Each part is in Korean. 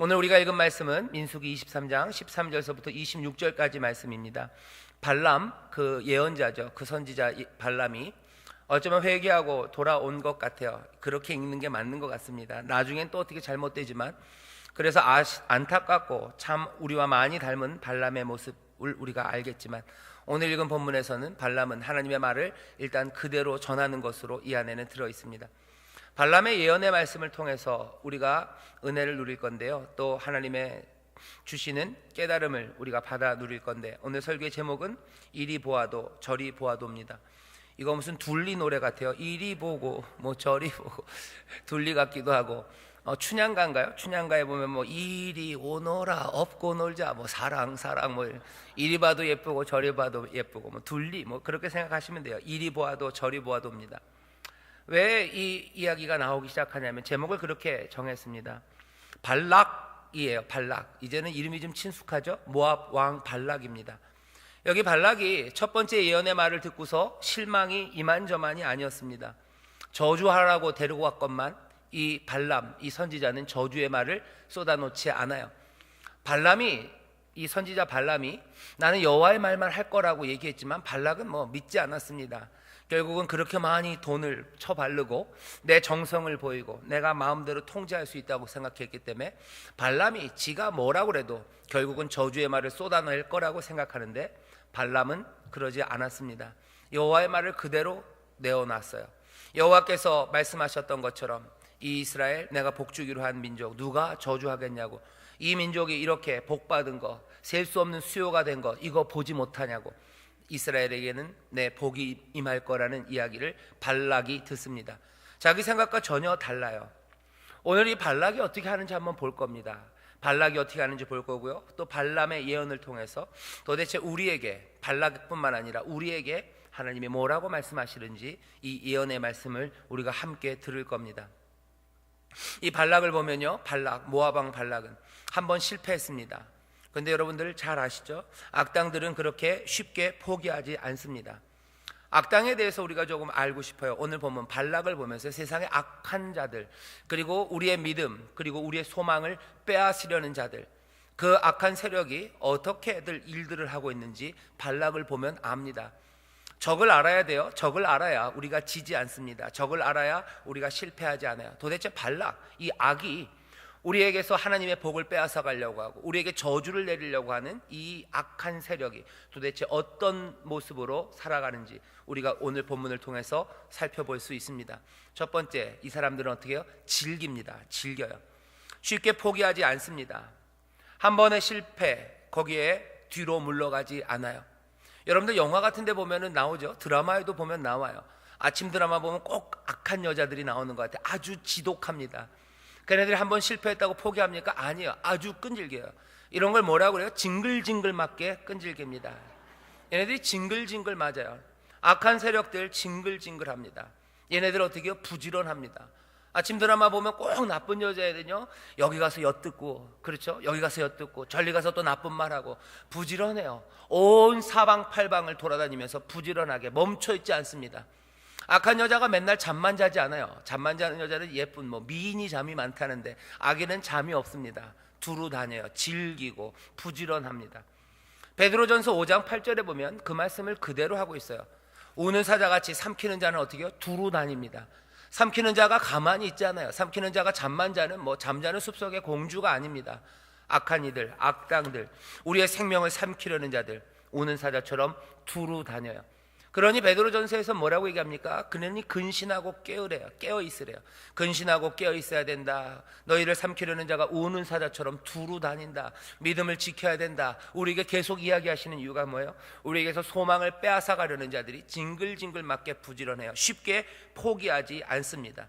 오늘 우리가 읽은 말씀은 민수기 23장 13절서부터 26절까지 말씀입니다. 발람, 그 예언자죠. 그 선지자 발람이 어쩌면 회개하고 돌아온 것 같아요. 그렇게 읽는 게 맞는 것 같습니다. 나중엔 또 어떻게 잘못되지만, 그래서 안타깝고 참 우리와 많이 닮은 발람의 모습을 우리가 알겠지만, 오늘 읽은 본문에서는 발람은 하나님의 말을 일단 그대로 전하는 것으로 이 안에는 들어 있습니다. 발람의 예언의 말씀을 통해서 우리가 은혜를 누릴 건데요, 또 하나님의 주시는 깨달음을 우리가 받아 누릴 건데, 오늘 설교의 제목은 이리 보아도 저리 보아도입니다. 이거 무슨 둘리 노래 같아요. 이리 보고 뭐 저리 보고 둘리 같기도 하고, 춘향가인가요? 춘향가에 보면 뭐 이리 오너라 업고 놀자, 뭐 사랑 뭐 이리 봐도 예쁘고 저리 봐도 예쁘고, 뭐 둘리, 뭐 그렇게 생각하시면 돼요. 이리 보아도 저리 보아도입니다. 왜 이 이야기가 나오기 시작하냐면 제목을 그렇게 정했습니다. 발락이에요. 발락. 이제는 이름이 좀 친숙하죠? 모압 왕 발락입니다. 여기 발락이 첫 번째 예언의 말을 듣고서 실망이 이만저만이 아니었습니다. 저주하라고 데리고 왔건만 이 발람, 이 선지자는 저주의 말을 쏟아놓지 않아요. 이 선지자 발람이 나는 여호와의 말만 할 거라고 얘기했지만, 발락은 뭐 믿지 않았습니다. 결국은 그렇게 많이 돈을 쳐바르고 내 정성을 보이고 내가 마음대로 통제할 수 있다고 생각했기 때문에 발람이 지가 뭐라고 그래도 결국은 저주의 말을 쏟아낼 거라고 생각하는데, 발람은 그러지 않았습니다. 여호와의 말을 그대로 내어놨어요. 여호와께서 말씀하셨던 것처럼 이 이스라엘 내가 복주기로 한 민족 누가 저주하겠냐고, 이 민족이 이렇게 복받은 거, 셀 수 없는 수요가 된 거 이거 보지 못하냐고, 이스라엘에게는 내 복이 임할 거라는 이야기를 발락이 듣습니다. 자기 생각과 전혀 달라요. 오늘 이 발락이 어떻게 하는지 한번 볼 겁니다. 발락이 어떻게 하는지 볼 거고요, 또 발람의 예언을 통해서 도대체 우리에게, 발락뿐만 아니라 우리에게 하나님이 뭐라고 말씀하시는지 이 예언의 말씀을 우리가 함께 들을 겁니다. 이 발락을 보면요, 모압 왕 발락은 한번 실패했습니다. 근데 여러분들 잘 아시죠? 악당들은 그렇게 쉽게 포기하지 않습니다. 악당에 대해서 우리가 조금 알고 싶어요. 오늘 보면 발락을 보면서 세상의 악한 자들, 그리고 우리의 믿음, 그리고 우리의 소망을 빼앗으려는 자들, 그 악한 세력이 어떻게들 일들을 하고 있는지 발락을 보면 압니다. 적을 알아야 돼요. 적을 알아야 우리가 지지 않습니다. 적을 알아야 우리가 실패하지 않아요. 도대체 발락, 이 악이 우리에게서 하나님의 복을 빼앗아 가려고 하고 우리에게 저주를 내리려고 하는 이 악한 세력이 도대체 어떤 모습으로 살아가는지 우리가 오늘 본문을 통해서 살펴볼 수 있습니다. 첫 번째, 이 사람들은 어떻게 해요? 즐겨요. 쉽게 포기하지 않습니다. 한 번의 실패, 거기에 뒤로 물러가지 않아요. 여러분들 영화 같은 데 보면은 나오죠. 드라마에도 보면 나와요. 아침 드라마 보면 꼭 악한 여자들이 나오는 것 같아요. 아주 지독합니다. 걔네들이 한번 실패했다고 포기합니까? 아니에요. 아주 끈질겨요. 이런 걸 뭐라고 그래요? 징글징글 맞게 끈질깁니다. 얘네들이 징글징글 맞아요. 악한 세력들 징글징글합니다. 얘네들 어떻게 해요? 부지런합니다. 아침 드라마 보면 꼭 나쁜 여자애들은요, 여기 가서 엿듣고, 그렇죠? 여기 가서 엿듣고 저리 가서 또 나쁜 말하고 부지런해요. 온 사방팔방을 돌아다니면서 부지런하게 멈춰있지 않습니다. 악한 여자가 맨날 잠만 자지 않아요. 잠만 자는 여자는 예쁜 미인이 잠이 많다는데, 악인은 잠이 없습니다. 두루 다녀요. 즐기고 부지런합니다. 베드로전서 5장 8절에 보면 그 말씀을 그대로 하고 있어요. 우는 사자같이 삼키는 자는 어떻게 해요? 두루 다닙니다. 삼키는 자가 가만히 있지 않아요. 삼키는 자가 잠만 자는 잠자는 숲속의 공주가 아닙니다. 악한 이들, 악당들, 우리의 생명을 삼키려는 자들, 우는 사자처럼 두루 다녀요. 그러니 베드로전서에서 뭐라고 얘기합니까? 그러니 근신하고 깨어래요. 깨어 있으래요. 근신하고 깨어 있어야 된다. 너희를 삼키려는 자가 우는 사자처럼 두루 다닌다. 믿음을 지켜야 된다. 우리에게 계속 이야기하시는 이유가 뭐예요? 우리에게서 소망을 빼앗아 가려는 자들이 징글징글 맞게 부지런해요. 쉽게 포기하지 않습니다.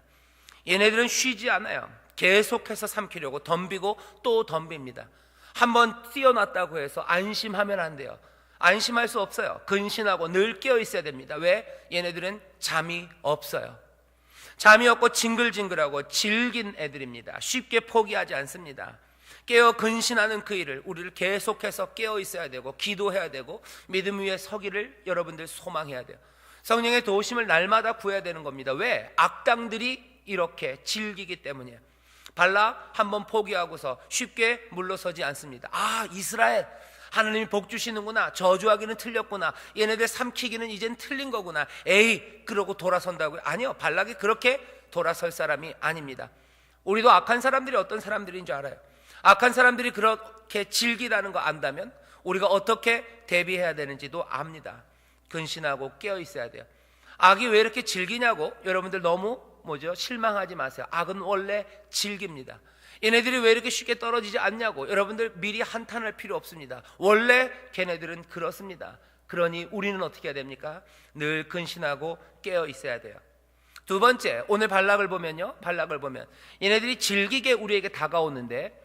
얘네들은 쉬지 않아요. 계속해서 삼키려고 덤비고 또 덤빕니다. 한번 뛰어났다고 해서 안심하면 안 돼요. 안심할 수 없어요. 근신하고 늘 깨어 있어야 됩니다. 왜? 얘네들은 잠이 없어요. 잠이 없고 징글징글하고 질긴 애들입니다. 쉽게 포기하지 않습니다. 깨어 근신하는 그 일을, 우리를 계속해서 깨어 있어야 되고 기도해야 되고 믿음 위에 서기를 여러분들 소망해야 돼요. 성령의 도우심을 날마다 구해야 되는 겁니다. 왜? 악당들이 이렇게 즐기기 때문이에요. 발락 한번 포기하고서 쉽게 물러서지 않습니다. 아, 이스라엘 하나님이 복 주시는구나, 저주하기는 틀렸구나, 얘네들 삼키기는 이젠 틀린 거구나, 에이 그러고 돌아선다고요? 아니요, 발락이 그렇게 돌아설 사람이 아닙니다. 우리도 악한 사람들이 어떤 사람들인 줄 알아요. 악한 사람들이 그렇게 질기다는 거 안다면 우리가 어떻게 대비해야 되는지도 압니다. 근신하고 깨어 있어야 돼요. 악이 왜 이렇게 질기냐고 여러분들 너무 실망하지 마세요. 악은 원래 질깁니다. 얘네들이 왜 이렇게 쉽게 떨어지지 않냐고 여러분들 미리 한탄할 필요 없습니다. 원래 걔네들은 그렇습니다. 그러니 우리는 어떻게 해야 됩니까? 늘 근신하고 깨어 있어야 돼요. 두 번째, 오늘 발락을 보면요, 발락을 보면 얘네들이 질기게 우리에게 다가오는데,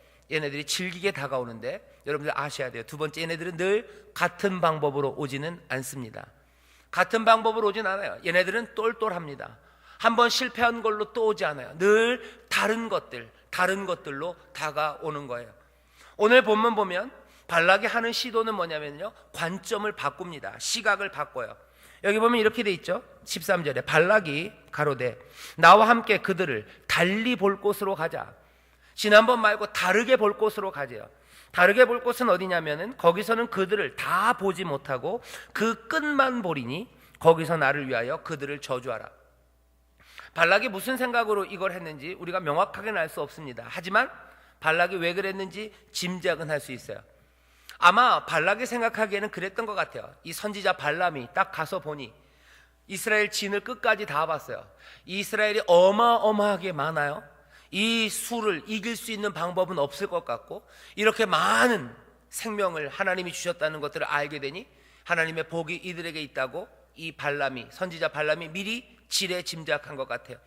여러분들 아셔야 돼요. 두 번째, 얘네들은 늘 같은 방법으로 오지는 않습니다. 같은 방법으로 오진 않아요. 얘네들은 똘똘합니다. 한번 실패한 걸로 또 오지 않아요. 늘 다른 것들로 다가오는 거예요. 오늘 본문 보면 발락이 하는 시도는 뭐냐면요, 관점을 바꿉니다. 시각을 바꿔요. 여기 보면 이렇게 돼 있죠. 13절에 발락이 가로되 나와 함께 그들을 달리 볼 곳으로 가자. 지난번 말고 다르게 볼 곳으로 가재요. 다르게 볼 곳은 어디냐면은 거기서는 그들을 다 보지 못하고 그 끝만 보리니 거기서 나를 위하여 그들을 저주하라. 발락이 무슨 생각으로 이걸 했는지 우리가 명확하게는 알 수 없습니다. 하지만 발락이 왜 그랬는지 짐작은 할 수 있어요. 아마 발락이 생각하기에는 그랬던 것 같아요. 이 선지자 발람이 딱 가서 보니 이스라엘 진을 끝까지 다 봤어요. 이스라엘이 어마어마하게 많아요. 이 수를 이길 수 있는 방법은 없을 것 같고, 이렇게 많은 생명을 하나님이 주셨다는 것들을 알게 되니 하나님의 복이 이들에게 있다고 이 발람이, 선지자 발람이 미리 지레 짐작한 것 같아요.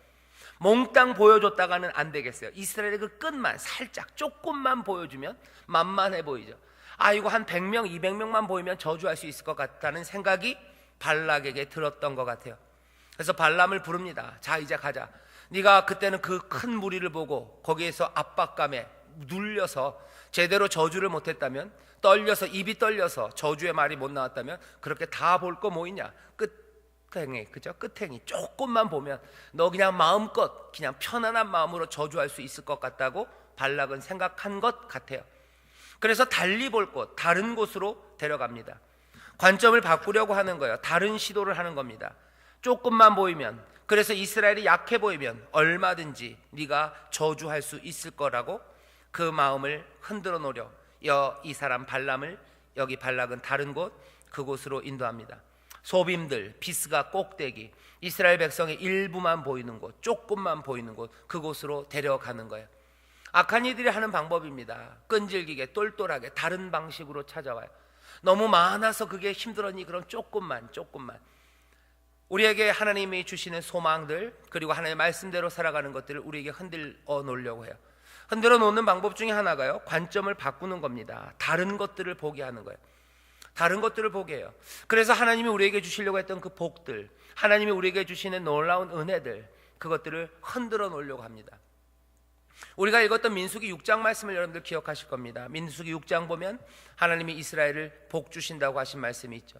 몽땅 보여줬다가는 안 되겠어요. 이스라엘의 그 끝만 살짝 조금만 보여주면 만만해 보이죠. 아, 이거 한 100명 200명만 보이면 저주할 수 있을 것 같다는 생각이 발락에게 들었던 것 같아요. 그래서 발람을 부릅니다. 자, 이제 가자. 네가 그때는 그 큰 무리를 보고 거기에서 압박감에 눌려서 제대로 저주를 못했다면, 떨려서 입이 떨려서 저주의 말이 못 나왔다면 그렇게 다 볼 거 뭐 있냐. 끝행이, 그죠? 끝행이 조금만 보면 너 그냥 마음껏 그냥 편안한 마음으로 저주할 수 있을 것 같다고 발락은 생각한 것 같아요. 그래서 달리 볼 곳, 다른 곳으로 데려갑니다. 관점을 바꾸려고 하는 거예요. 다른 시도를 하는 겁니다. 조금만 보이면, 그래서 이스라엘이 약해 보이면 얼마든지 네가 저주할 수 있을 거라고 그 마음을 흔들어 놓으려 이 사람 발람을, 여기 발락은 다른 곳, 그곳으로 인도합니다. 소빔들, 비스가 꼭대기, 이스라엘 백성의 일부만 보이는 곳, 조금만 보이는 곳, 그곳으로 데려가는 거예요. 악한 이들이 하는 방법입니다. 끈질기게 똘똘하게 다른 방식으로 찾아와요. 너무 많아서 그게 힘들었니? 그럼 조금만 우리에게 하나님이 주시는 소망들, 그리고 하나님의 말씀대로 살아가는 것들을 우리에게 흔들어 놓으려고 해요. 흔들어 놓는 방법 중에 하나가요, 관점을 바꾸는 겁니다. 다른 것들을 보게 하는 거예요. 다른 것들을 보게 해요. 그래서 하나님이 우리에게 주시려고 했던 그 복들, 하나님이 우리에게 주시는 놀라운 은혜들, 그것들을 흔들어 놓으려고 합니다. 우리가 읽었던 민수기 6장 말씀을 여러분들 기억하실 겁니다. 민수기 6장 보면 하나님이 이스라엘을 복 주신다고 하신 말씀이 있죠.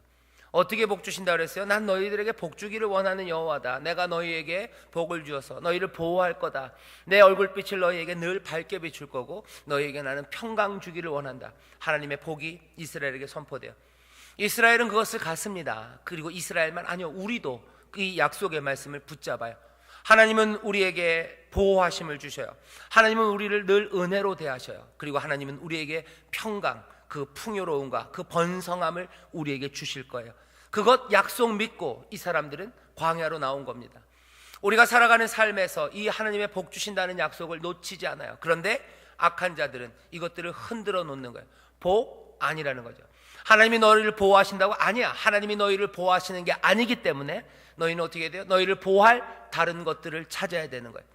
어떻게 복 주신다고 그랬어요? 난 너희들에게 복 주기를 원하는 여호와다. 내가 너희에게 복을 주어서 너희를 보호할 거다. 내 얼굴빛을 너희에게 늘 밝게 비출 거고 너희에게 나는 평강 주기를 원한다. 하나님의 복이 이스라엘에게 선포돼요. 이스라엘은 그것을 갖습니다. 그리고 이스라엘만 아니요, 우리도 이 약속의 말씀을 붙잡아요. 하나님은 우리에게 보호하심을 주셔요. 하나님은 우리를 늘 은혜로 대하셔요. 그리고 하나님은 우리에게 평강, 그 풍요로움과 그 번성함을 우리에게 주실 거예요. 그것 약속 믿고 이 사람들은 광야로 나온 겁니다. 우리가 살아가는 삶에서 이 하나님의 복 주신다는 약속을 놓치지 않아요. 그런데 악한 자들은 이것들을 흔들어 놓는 거예요. 복 아니라는 거죠. 하나님이 너희를 보호하신다고? 아니야. 하나님이 너희를 보호하시는 게 아니기 때문에 너희는 어떻게 해야 돼요? 너희를 보호할 다른 것들을 찾아야 되는 거예요.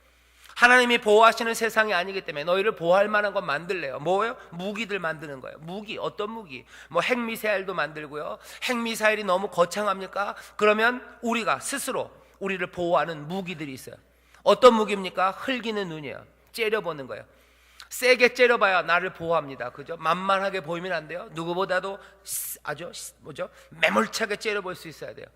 하나님이 보호하시는 세상이 아니기 때문에 너희를 보호할 만한 것 만들래요. 뭐예요? 무기들 만드는 거예요. 무기, 어떤 무기? 뭐 핵미사일도 만들고요. 핵미사일이 너무 거창합니까? 그러면 우리가 스스로 우리를 보호하는 무기들이 있어요. 어떤 무기입니까? 흘기는 눈이에요. 째려보는 거예요. 세게 째려봐야 나를 보호합니다. 그죠? 만만하게 보이면 안 돼요. 누구보다도 아주 매몰차게 째려볼 수 있어야 돼요.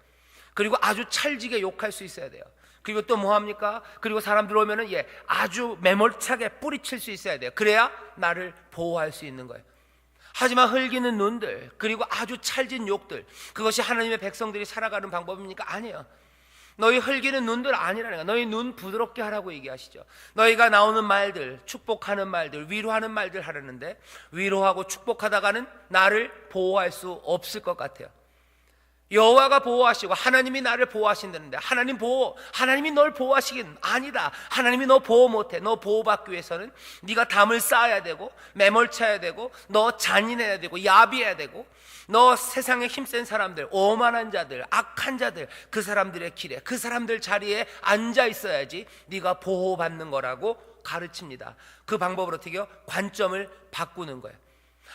그리고 아주 찰지게 욕할 수 있어야 돼요. 그리고 또 뭐합니까? 그리고 사람들 오면은 아주 매몰차게 뿌리칠 수 있어야 돼요. 그래야 나를 보호할 수 있는 거예요. 하지만 흘기는 눈들, 그리고 아주 찰진 욕들, 그것이 하나님의 백성들이 살아가는 방법입니까? 아니에요. 너희 흘기는 눈들 아니라는 거야. 너희 눈 부드럽게 하라고 얘기하시죠. 너희가 나오는 말들, 축복하는 말들, 위로하는 말들 하려는데 위로하고 축복하다가는 나를 보호할 수 없을 것 같아요. 여호와가 보호하시고 하나님이 나를 보호하신다는데 하나님이 널 보호하시긴 아니다. 하나님이 너 보호 못해. 너 보호받기 위해서는 네가 담을 쌓아야 되고 매몰차야 되고 너 잔인해야 되고 야비해야 되고 너 세상에 힘센 사람들, 오만한 자들, 악한 자들, 그 사람들의 길에, 그 사람들 자리에 앉아 있어야지 네가 보호받는 거라고 가르칩니다. 그 방법으로 어떻게 해요? 관점을 바꾸는 거예요.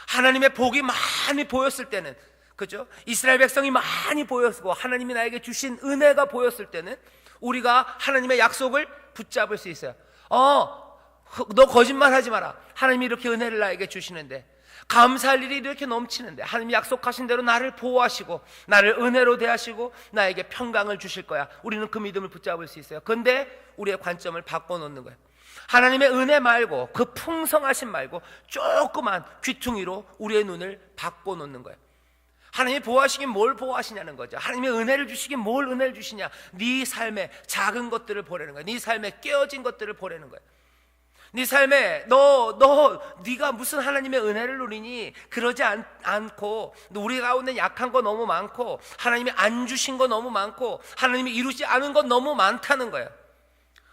하나님의 복이 많이 보였을 때는, 그죠? 이스라엘 백성이 많이 보였고 하나님이 나에게 주신 은혜가 보였을 때는 우리가 하나님의 약속을 붙잡을 수 있어요. 너 거짓말 하지 마라. 하나님이 이렇게 은혜를 나에게 주시는데, 감사할 일이 이렇게 넘치는데, 하나님이 약속하신 대로 나를 보호하시고 나를 은혜로 대하시고 나에게 평강을 주실 거야. 우리는 그 믿음을 붙잡을 수 있어요. 그런데 우리의 관점을 바꿔놓는 거예요. 하나님의 은혜 말고, 그 풍성하심 말고 조그만 귀퉁이로 우리의 눈을 바꿔놓는 거예요. 하나님이 보호하시긴 뭘 보호하시냐는 거죠. 하나님의 은혜를 주시긴 뭘 은혜를 주시냐. 네 삶에 작은 것들을 보라는 거예요. 네 삶에 깨어진 것들을 보라는 거예요. 네 삶에 네가 무슨 하나님의 은혜를 누리니? 그러지 않고, 우리 가운데 약한 거 너무 많고 하나님이 안 주신 거 너무 많고 하나님이 이루지 않은 거 너무 많다는 거예요.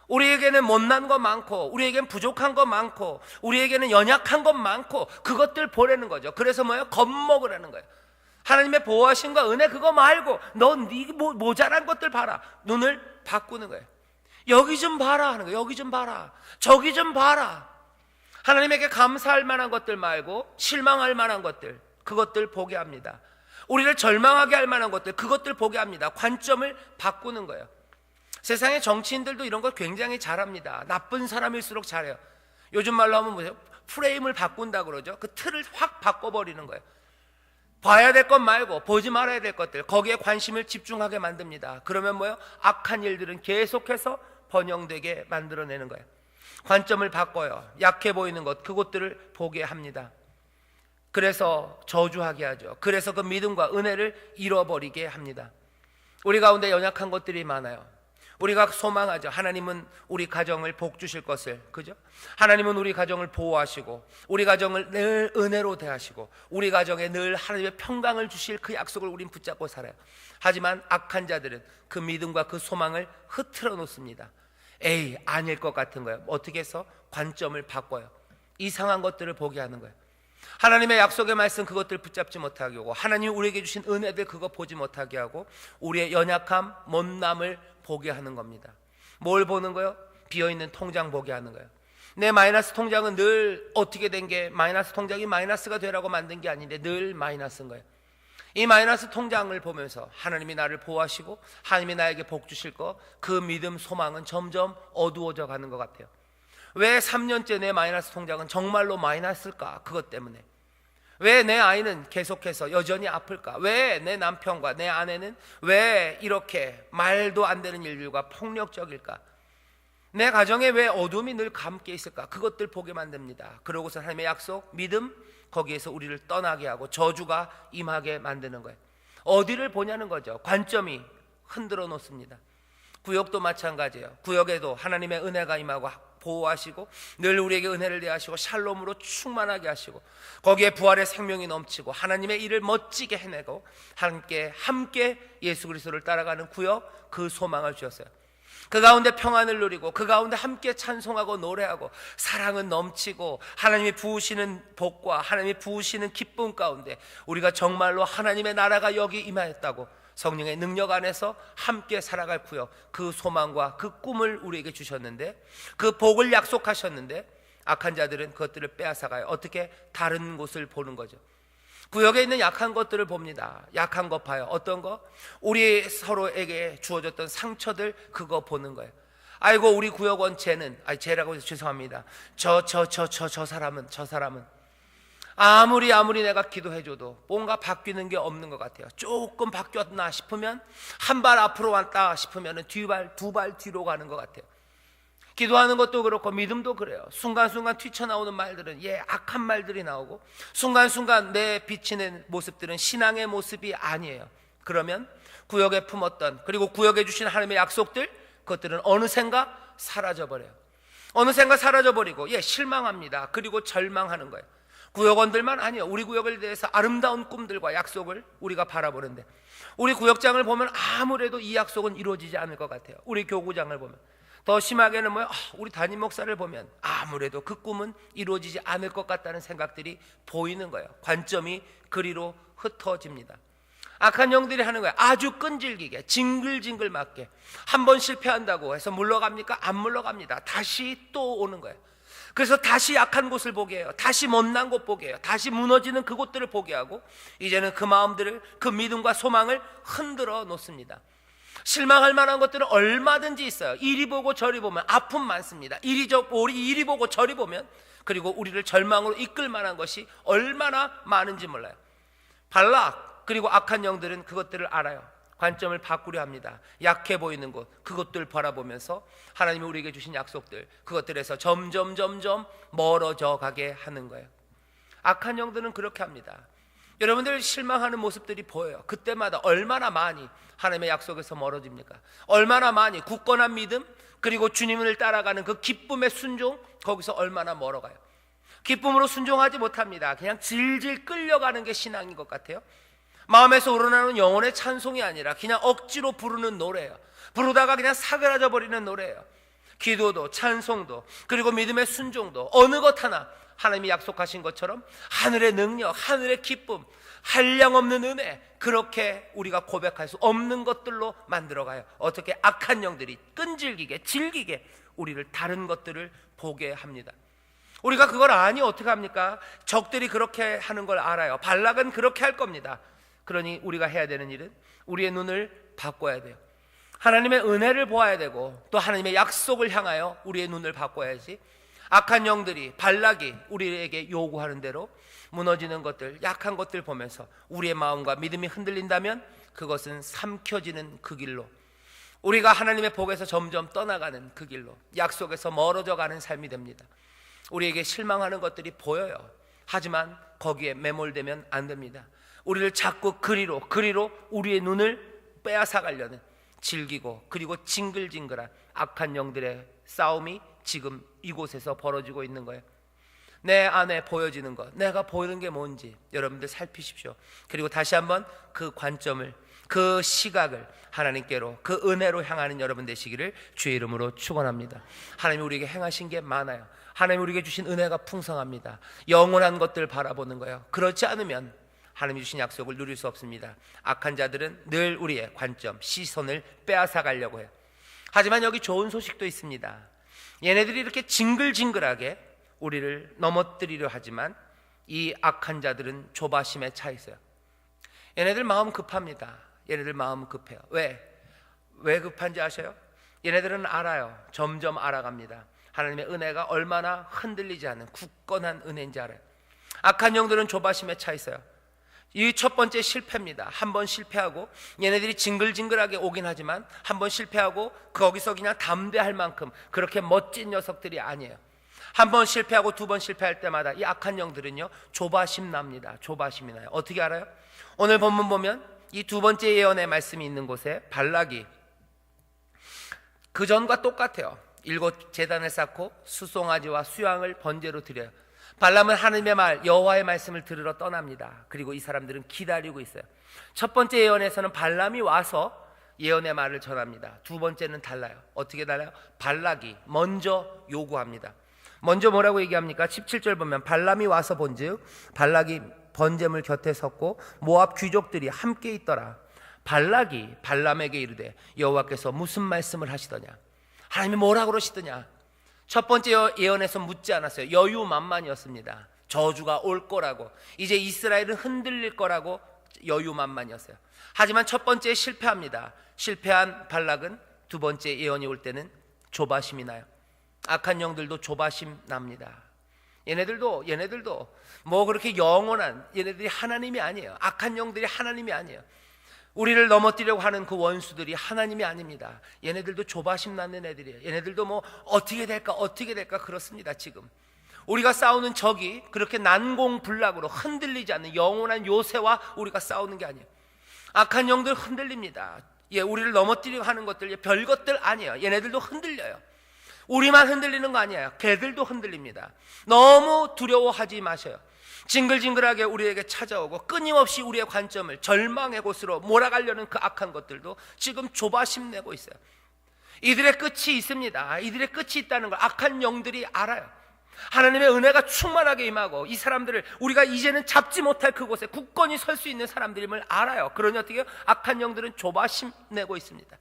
우리에게는 못난 거 많고 우리에게는 부족한 거 많고 우리에게는 연약한 거 많고 그것들 보라는 거죠. 그래서 뭐예요? 겁먹으라는 거예요. 하나님의 보호하심과 은혜 그거 말고 네 모자란 것들 봐라. 눈을 바꾸는 거예요. 여기 좀 봐라 하는 거예요. 여기 좀 봐라, 저기 좀 봐라. 하나님에게 감사할 만한 것들 말고 실망할 만한 것들, 그것들 보게 합니다. 우리를 절망하게 할 만한 것들, 그것들 보게 합니다. 관점을 바꾸는 거예요. 세상의 정치인들도 이런 걸 굉장히 잘합니다. 나쁜 사람일수록 잘해요. 요즘 말로 하면 뭐예요? 프레임을 바꾼다 그러죠. 그 틀을 확 바꿔버리는 거예요. 봐야 될 것 말고 보지 말아야 될 것들, 거기에 관심을 집중하게 만듭니다. 그러면 뭐예요? 악한 일들은 계속해서 번영되게 만들어내는 거예요. 관점을 바꿔요. 약해 보이는 것, 그것들을 보게 합니다. 그래서 저주하게 하죠. 그래서 그 믿음과 은혜를 잃어버리게 합니다. 우리 가운데 연약한 것들이 많아요. 우리가 소망하죠. 하나님은 우리 가정을 복 주실 것을, 그죠? 하나님은 우리 가정을 보호하시고 우리 가정을 늘 은혜로 대하시고 우리 가정에 늘 하나님의 평강을 주실 그 약속을 우린 붙잡고 살아요. 하지만 악한 자들은 그 믿음과 그 소망을 흐트러 놓습니다. 아닐 것 같은 거예요. 어떻게 해서? 관점을 바꿔요. 이상한 것들을 보게 하는 거예요. 하나님의 약속의 말씀, 그것들 붙잡지 못하게 하고 하나님이 우리에게 주신 은혜들 그거 보지 못하게 하고 우리의 연약함, 못남을 보게 하는 겁니다. 뭘 보는 거예요? 비어있는 통장 보게 하는 거예요. 내 마이너스 통장은 늘 어떻게 된 게, 마이너스 통장이 마이너스가 되라고 만든 게 아닌데 늘 마이너스인 거예요. 이 마이너스 통장을 보면서 하나님이 나를 보호하시고 하나님이 나에게 복 주실 거, 그 믿음, 소망은 점점 어두워져 가는 것 같아요. 왜 3년째 내 마이너스 통장은 정말로 마이너스일까? 그것 때문에. 왜 내 아이는 계속해서 여전히 아플까? 왜 내 남편과 내 아내는 왜 이렇게 말도 안 되는 일들과 폭력적일까? 내 가정에 왜 어둠이 늘 감게 있을까? 그것들 보게 만듭니다. 그러고서 하나님의 약속, 믿음, 거기에서 우리를 떠나게 하고 저주가 임하게 만드는 거예요. 어디를 보냐는 거죠. 관점이 흔들어 놓습니다. 구역도 마찬가지예요. 구역에도 하나님의 은혜가 임하고 보호하시고 늘 우리에게 은혜를 대하시고 샬롬으로 충만하게 하시고 거기에 부활의 생명이 넘치고 하나님의 일을 멋지게 해내고 함께 예수 그리스도를 따라가는 구역, 그 소망을 주셨어요. 그 가운데 평안을 누리고 그 가운데 함께 찬송하고 노래하고 사랑은 넘치고 하나님이 부으시는 복과 하나님이 부으시는 기쁨 가운데 우리가 정말로 하나님의 나라가 여기 임하였다고 성령의 능력 안에서 함께 살아갈 구역, 그 소망과 그 꿈을 우리에게 주셨는데, 그 복을 약속하셨는데 악한 자들은 그것들을 빼앗아가요. 어떻게? 다른 곳을 보는 거죠. 구역에 있는 약한 것들을 봅니다. 약한 것 봐요. 어떤 거? 우리 서로에게 주어졌던 상처들, 그거 보는 거예요. 아이고 우리 구역원 쟤는, 쟤라고 해서 죄송합니다. 저 사람은 아무리 내가 기도해줘도 뭔가 바뀌는 게 없는 것 같아요. 조금 바뀌었나 싶으면 한 발 앞으로 왔다 싶으면 두 발 뒤로 가는 것 같아요. 기도하는 것도 그렇고 믿음도 그래요. 순간순간 튀쳐나오는 말들은 악한 말들이 나오고, 순간순간 내 비치는 모습들은 신앙의 모습이 아니에요. 그러면 구역에 품었던, 그리고 구역에 주신 하나님의 약속들, 그것들은 어느샌가 사라져버려요. 어느샌가 사라져버리고 실망합니다. 그리고 절망하는 거예요. 구역원들만 아니에요. 우리 구역에 대해서 아름다운 꿈들과 약속을 우리가 바라보는데, 우리 구역장을 보면 아무래도 이 약속은 이루어지지 않을 것 같아요. 우리 교구장을 보면, 더 심하게는 우리 담임 목사를 보면 아무래도 그 꿈은 이루어지지 않을 것 같다는 생각들이 보이는 거예요. 관점이 그리로 흩어집니다. 악한 영들이 하는 거예요. 아주 끈질기게, 징글징글 맞게. 한 번 실패한다고 해서 물러갑니까? 안 물러갑니다. 다시 또 오는 거예요. 그래서 다시 약한 곳을 보게 해요. 다시 못난 곳 보게 해요. 다시 무너지는 그곳들을 보게 하고, 이제는 그 마음들을, 그 믿음과 소망을 흔들어 놓습니다. 실망할 만한 것들은 얼마든지 있어요. 이리 보고 저리 보면 아픔 많습니다. 이리 보고 저리 보면, 그리고 우리를 절망으로 이끌 만한 것이 얼마나 많은지 몰라요. 발락, 그리고 악한 영들은 그것들을 알아요. 관점을 바꾸려 합니다. 약해 보이는 곳, 그것들 바라보면서 하나님이 우리에게 주신 약속들, 그것들에서 점점 멀어져 가게 하는 거예요. 악한 영들은 그렇게 합니다. 여러분들 실망하는 모습들이 보여요. 그때마다 얼마나 많이 하나님의 약속에서 멀어집니까? 얼마나 많이 굳건한 믿음, 그리고 주님을 따라가는 그 기쁨의 순종, 거기서 얼마나 멀어가요. 기쁨으로 순종하지 못합니다. 그냥 질질 끌려가는 게 신앙인 것 같아요. 마음에서 우러나오는 영혼의 찬송이 아니라 그냥 억지로 부르는 노래예요. 부르다가 그냥 사그라져 버리는 노래예요. 기도도, 찬송도, 그리고 믿음의 순종도 어느 것 하나 하나님이 약속하신 것처럼 하늘의 능력, 하늘의 기쁨, 한량없는 은혜, 그렇게 우리가 고백할 수 없는 것들로 만들어가요. 어떻게 악한 영들이 끈질기게, 질기게 우리를 다른 것들을 보게 합니다. 우리가 그걸 아니 어떻게 합니까? 적들이 그렇게 하는 걸 알아요. 발락은 그렇게 할 겁니다. 그러니 우리가 해야 되는 일은 우리의 눈을 바꿔야 돼요. 하나님의 은혜를 보아야 되고, 또 하나님의 약속을 향하여 우리의 눈을 바꿔야지. 악한 영들이, 발락이 우리에게 요구하는 대로 무너지는 것들, 약한 것들 보면서 우리의 마음과 믿음이 흔들린다면 그것은 삼켜지는 그 길로, 우리가 하나님의 복에서 점점 떠나가는 그 길로, 약속에서 멀어져 가는 삶이 됩니다. 우리에게 실망하는 것들이 보여요. 하지만 거기에 매몰되면 안 됩니다. 우리를 자꾸 그리로 우리의 눈을 빼앗아가려는 질기고 그리고 징글징글한 악한 영들의 싸움이 지금 이곳에서 벌어지고 있는 거예요. 내 안에 보여지는 것, 내가 보이는 게 뭔지 여러분들 살피십시오. 그리고 다시 한번 그 관점을, 그 시각을 하나님께로, 그 은혜로 향하는 여러분 되시기를 주의 이름으로 축원합니다. 하나님이 우리에게 행하신 게 많아요. 하나님이 우리에게 주신 은혜가 풍성합니다. 영원한 것들 바라보는 거예요. 그렇지 않으면 하나님이 주신 약속을 누릴 수 없습니다. 악한 자들은 늘 우리의 관점, 시선을 빼앗아 가려고 해요. 하지만 여기 좋은 소식도 있습니다. 얘네들이 이렇게 징글징글하게 우리를 넘어뜨리려 하지만 이 악한 자들은 조바심에 차 있어요. 얘네들 마음 급합니다. 얘네들 마음 급해요. 왜 급한지 아셔요? 얘네들은 알아요. 점점 알아갑니다. 하나님의 은혜가 얼마나 흔들리지 않는 굳건한 은혜인지 알아요. 악한 영들은 조바심에 차 있어요. 이 첫 번째 실패입니다. 한 번 실패하고, 얘네들이 징글징글하게 오긴 하지만 한 번 실패하고 거기서 그냥 담대할 만큼 그렇게 멋진 녀석들이 아니에요. 한 번 실패하고 두 번 실패할 때마다 이 악한 영들은요 조바심 납니다. 조바심이 나요. 어떻게 알아요? 오늘 본문 보면 이 두 번째 예언의 말씀이 있는 곳에 발락이 그 전과 똑같아요. 7 제단을 쌓고 수송아지와 수양을 번제로 드려요. 발람은 하나님의 말, 여호와의 말씀을 들으러 떠납니다. 그리고 이 사람들은 기다리고 있어요. 첫 번째 예언에서는 발람이 와서 예언의 말을 전합니다. 두 번째는 달라요. 어떻게 달라요? 발락이 먼저 요구합니다. 먼저 뭐라고 얘기합니까? 17절 보면 발람이 와서 본즉 발락이 번제물 곁에 섰고 모압 귀족들이 함께 있더라. 발락이 발람에게 이르되 여호와께서 무슨 말씀을 하시더냐? 하나님이 뭐라고 그러시더냐? 첫 번째 예언에서 묻지 않았어요. 여유만만이었습니다. 저주가 올 거라고, 이제 이스라엘은 흔들릴 거라고 여유만만이었어요. 하지만 첫 번째에 실패합니다. 실패한 발락은 두 번째 예언이 올 때는 조바심이 나요. 악한 영들도 조바심 납니다. 얘네들도 뭐 그렇게 영원한, 얘네들이 하나님이 아니에요. 악한 영들이 하나님이 아니에요. 우리를 넘어뜨리려고 하는 그 원수들이 하나님이 아닙니다. 얘네들도 조바심 낳는 애들이에요. 얘네들도 뭐 어떻게 될까 그렇습니다. 지금 우리가 싸우는 적이 그렇게 난공불락으로 흔들리지 않는 영원한 요새와 우리가 싸우는 게 아니에요. 악한 영들 흔들립니다. 우리를 넘어뜨리려고 하는 것들 별것들 아니에요. 얘네들도 흔들려요. 우리만 흔들리는 거 아니에요. 걔들도 흔들립니다. 너무 두려워하지 마셔요. 징글징글하게 우리에게 찾아오고 끊임없이 우리의 관점을 절망의 곳으로 몰아가려는 그 악한 것들도 지금 조바심 내고 있어요. 이들의 끝이 있습니다. 이들의 끝이 있다는 걸 악한 영들이 알아요. 하나님의 은혜가 충만하게 임하고 이 사람들을 우리가 이제는 잡지 못할 그곳에 굳건히 설 수 있는 사람들임을 알아요. 그러니 어떻게 해요? 악한 영들은 조바심 내고 있습니다.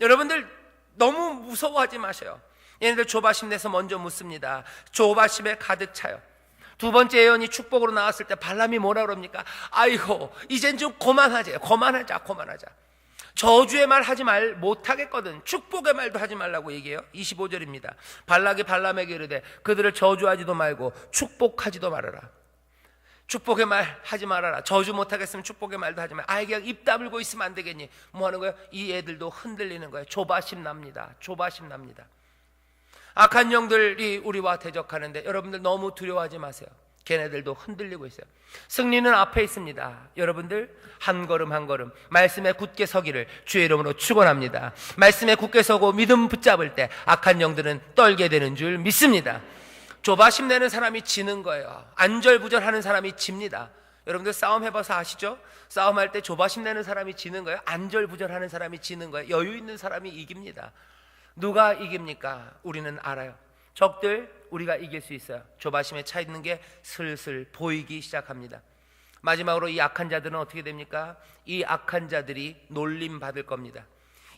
여러분들 너무 무서워하지 마셔요. 얘네들 조바심 내서 먼저 묻습니다. 조바심에 가득 차요. 두 번째 예언이 축복으로 나왔을 때 발람이 뭐라 그럽니까? 아이고 이젠 좀 그만하자. 저주의 말 하지 못하겠거든. 축복의 말도 하지 말라고 얘기해요. 25절입니다. 발락이 발람에게 이르되 그들을 저주하지도 말고 축복하지도 말아라. 축복의 말 하지 말아라. 저주 못하겠으면 축복의 말도 하지 말아라. 그냥 입 다물고 있으면 안 되겠니? 뭐 하는 거예요? 이 애들도 흔들리는 거예요. 조바심 납니다. 악한 영들이 우리와 대적하는데 여러분들 너무 두려워하지 마세요. 걔네들도 흔들리고 있어요. 승리는 앞에 있습니다. 여러분들 한 걸음 한 걸음 말씀에 굳게 서기를 주의 이름으로 축원합니다. 말씀에 굳게 서고 믿음 붙잡을 때 악한 영들은 떨게 되는 줄 믿습니다. 조바심 내는 사람이 지는 거예요. 안절부절하는 사람이 집니다. 여러분들 싸움 해봐서 아시죠? 싸움할 때 조바심 내는 사람이 지는 거예요. 안절부절하는 사람이 지는 거예요. 여유 있는 사람이 이깁니다. 누가 이깁니까? 우리는 알아요. 적들 우리가 이길 수 있어요. 조바심에 차 있는 게 슬슬 보이기 시작합니다. 마지막으로 이 악한 자들은 어떻게 됩니까? 이 악한 자들이 놀림받을 겁니다.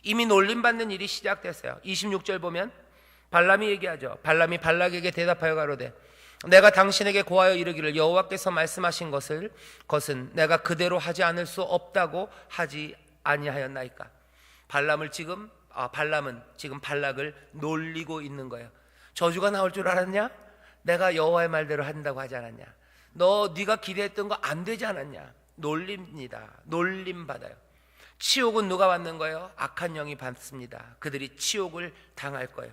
이미 놀림받는 일이 시작됐어요. 26절 보면 발람이 얘기하죠. 발람이 발락에게 대답하여 가로되 내가 당신에게 고하여 이르기를 여호와께서 말씀하신 것은 내가 그대로 하지 않을 수 없다고 하지 아니하였나이까. 발람은 지금 발락을 놀리고 있는 거예요. 저주가 나올 줄 알았냐? 내가 여호와의 말대로 한다고 하지 않았냐? 네가 기대했던 거 안 되지 않았냐? 놀립니다. 놀림받아요. 치욕은 누가 받는 거예요? 악한 영이 받습니다. 그들이 치욕을 당할 거예요.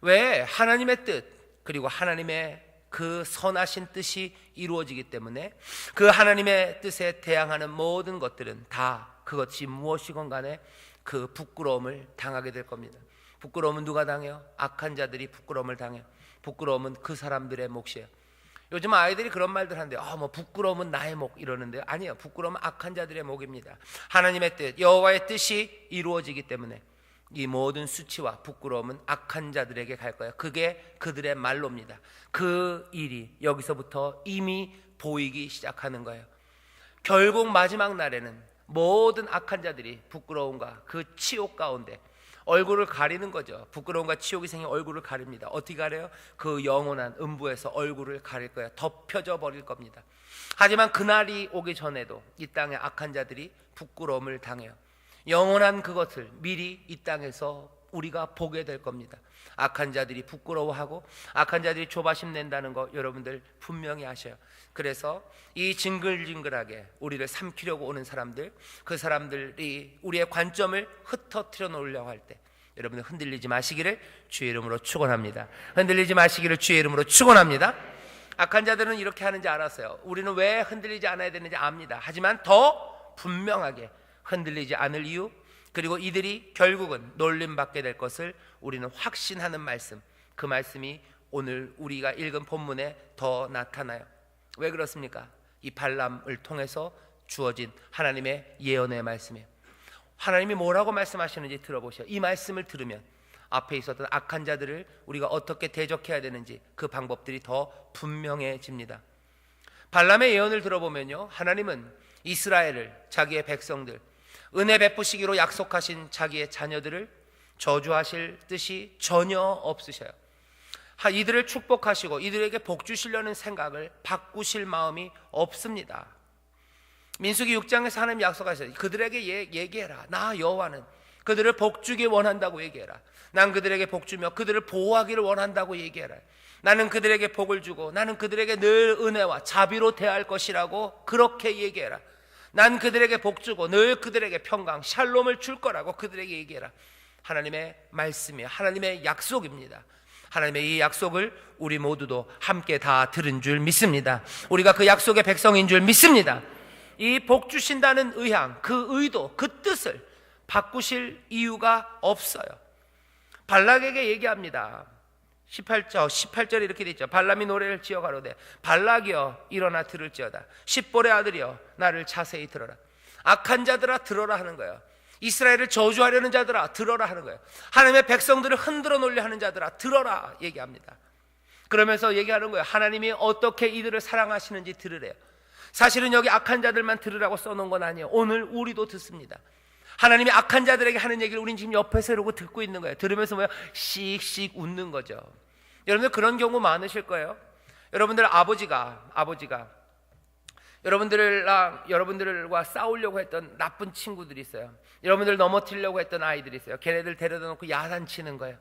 왜? 하나님의 뜻 그리고 하나님의 그 선하신 뜻이 이루어지기 때문에 그 하나님의 뜻에 대항하는 모든 것들은 다 그것이 무엇이건 간에 그 부끄러움을 당하게 될 겁니다. 부끄러움은 누가 당해요? 악한 자들이 부끄러움을 당해요. 부끄러움은 그 사람들의 몫이에요. 요즘 아이들이 그런 말들 하는데 뭐 부끄러움은 나의 목 이러는데요. 아니에요. 부끄러움은 악한 자들의 목입니다. 하나님의 뜻, 여호와의 뜻이 이루어지기 때문에 이 모든 수치와 부끄러움은 악한 자들에게 갈 거예요. 그게 그들의 말로입니다. 그 일이 여기서부터 이미 보이기 시작하는 거예요. 결국 마지막 날에는 모든 악한 자들이 부끄러움과 그 치욕 가운데 얼굴을 가리는 거죠. 부끄러움과 치욕이 생긴 얼굴을 가립니다. 어떻게 가려요? 그 영원한 음부에서 얼굴을 가릴 거예요. 덮여져 버릴 겁니다. 하지만 그날이 오기 전에도 이 땅의 악한 자들이 부끄러움을 당해요. 영원한 그것을 미리 이 땅에서 우리가 보게 될 겁니다. 악한 자들이 부끄러워하고 악한 자들이 조바심 낸다는 거 여러분들 분명히 아셔요. 그래서 이 징글징글하게 우리를 삼키려고 오는 사람들, 그 사람들이 우리의 관점을 흩어뜨려 놓으려고 할 때 여러분들 흔들리지 마시기를 주의 이름으로 축원합니다. 흔들리지 마시기를 주의 이름으로 축원합니다. 악한 자들은 이렇게 하는지 알았어요. 우리는 왜 흔들리지 않아야 되는지 압니다. 하지만 더 분명하게 흔들리지 않을 이유, 그리고 이들이 결국은 놀림받게 될 것을 우리는 확신하는 말씀, 그 말씀이 오늘 우리가 읽은 본문에 더 나타나요. 왜 그렇습니까? 이 발람을 통해서 주어진 하나님의 예언의 말씀이에요. 하나님이 뭐라고 말씀하시는지 들어보세요. 이 말씀을 들으면 앞에 있었던 악한 자들을 우리가 어떻게 대적해야 되는지 그 방법들이 더 분명해집니다. 발람의 예언을 들어보면요, 하나님은 이스라엘을, 자기의 백성들, 은혜 베푸시기로 약속하신 자기의 자녀들을 저주하실 뜻이 전혀 없으셔요. 이들을 축복하시고 이들에게 복 주시려는 생각을 바꾸실 마음이 없습니다. 민수기 6장에서 하나님 약속하셨어요. 그들에게 얘기해라. 나 여호와는 그들을 복 주기 원한다고 얘기해라. 난 그들에게 복 주며 그들을 보호하기를 원한다고 얘기해라. 나는 그들에게 복을 주고 나는 그들에게 늘 은혜와 자비로 대할 것이라고 그렇게 얘기해라. 난 그들에게 복 주고 늘 그들에게 평강, 샬롬을 줄 거라고 그들에게 얘기해라. 하나님의 말씀이에요. 하나님의 약속입니다. 하나님의 이 약속을 우리 모두도 함께 다 들은 줄 믿습니다. 우리가 그 약속의 백성인 줄 믿습니다. 이 복 주신다는 의향, 그 의도, 그 뜻을 바꾸실 이유가 없어요. 발락에게 얘기합니다. 18절에 이렇게 돼 있죠. 발람이 노래를 지어 가로되 발락이여 일어나 들을지어다. 십볼의 아들이여 나를 자세히 들어라. 악한 자들아 들어라 하는 거예요. 이스라엘을 저주하려는 자들아 들어라 하는 거예요. 하나님의 백성들을 흔들어 놓으려 하는 자들아 들어라 얘기합니다. 그러면서 얘기하는 거예요. 하나님이 어떻게 이들을 사랑하시는지 들으래요. 사실은 여기 악한 자들만 들으라고 써놓은 건 아니에요. 오늘 우리도 듣습니다. 하나님이 악한 자들에게 하는 얘기를 우린 지금 옆에서 이러고 듣고 있는 거예요. 들으면서 뭐야? 씩씩 웃는 거죠. 여러분들 그런 경우 많으실 거예요. 여러분들 아버지가 여러분들과 싸우려고 했던 나쁜 친구들이 있어요. 여러분들 넘어뜨리려고 했던 아이들이 있어요. 걔네들 데려다 놓고 야단치는 거예요.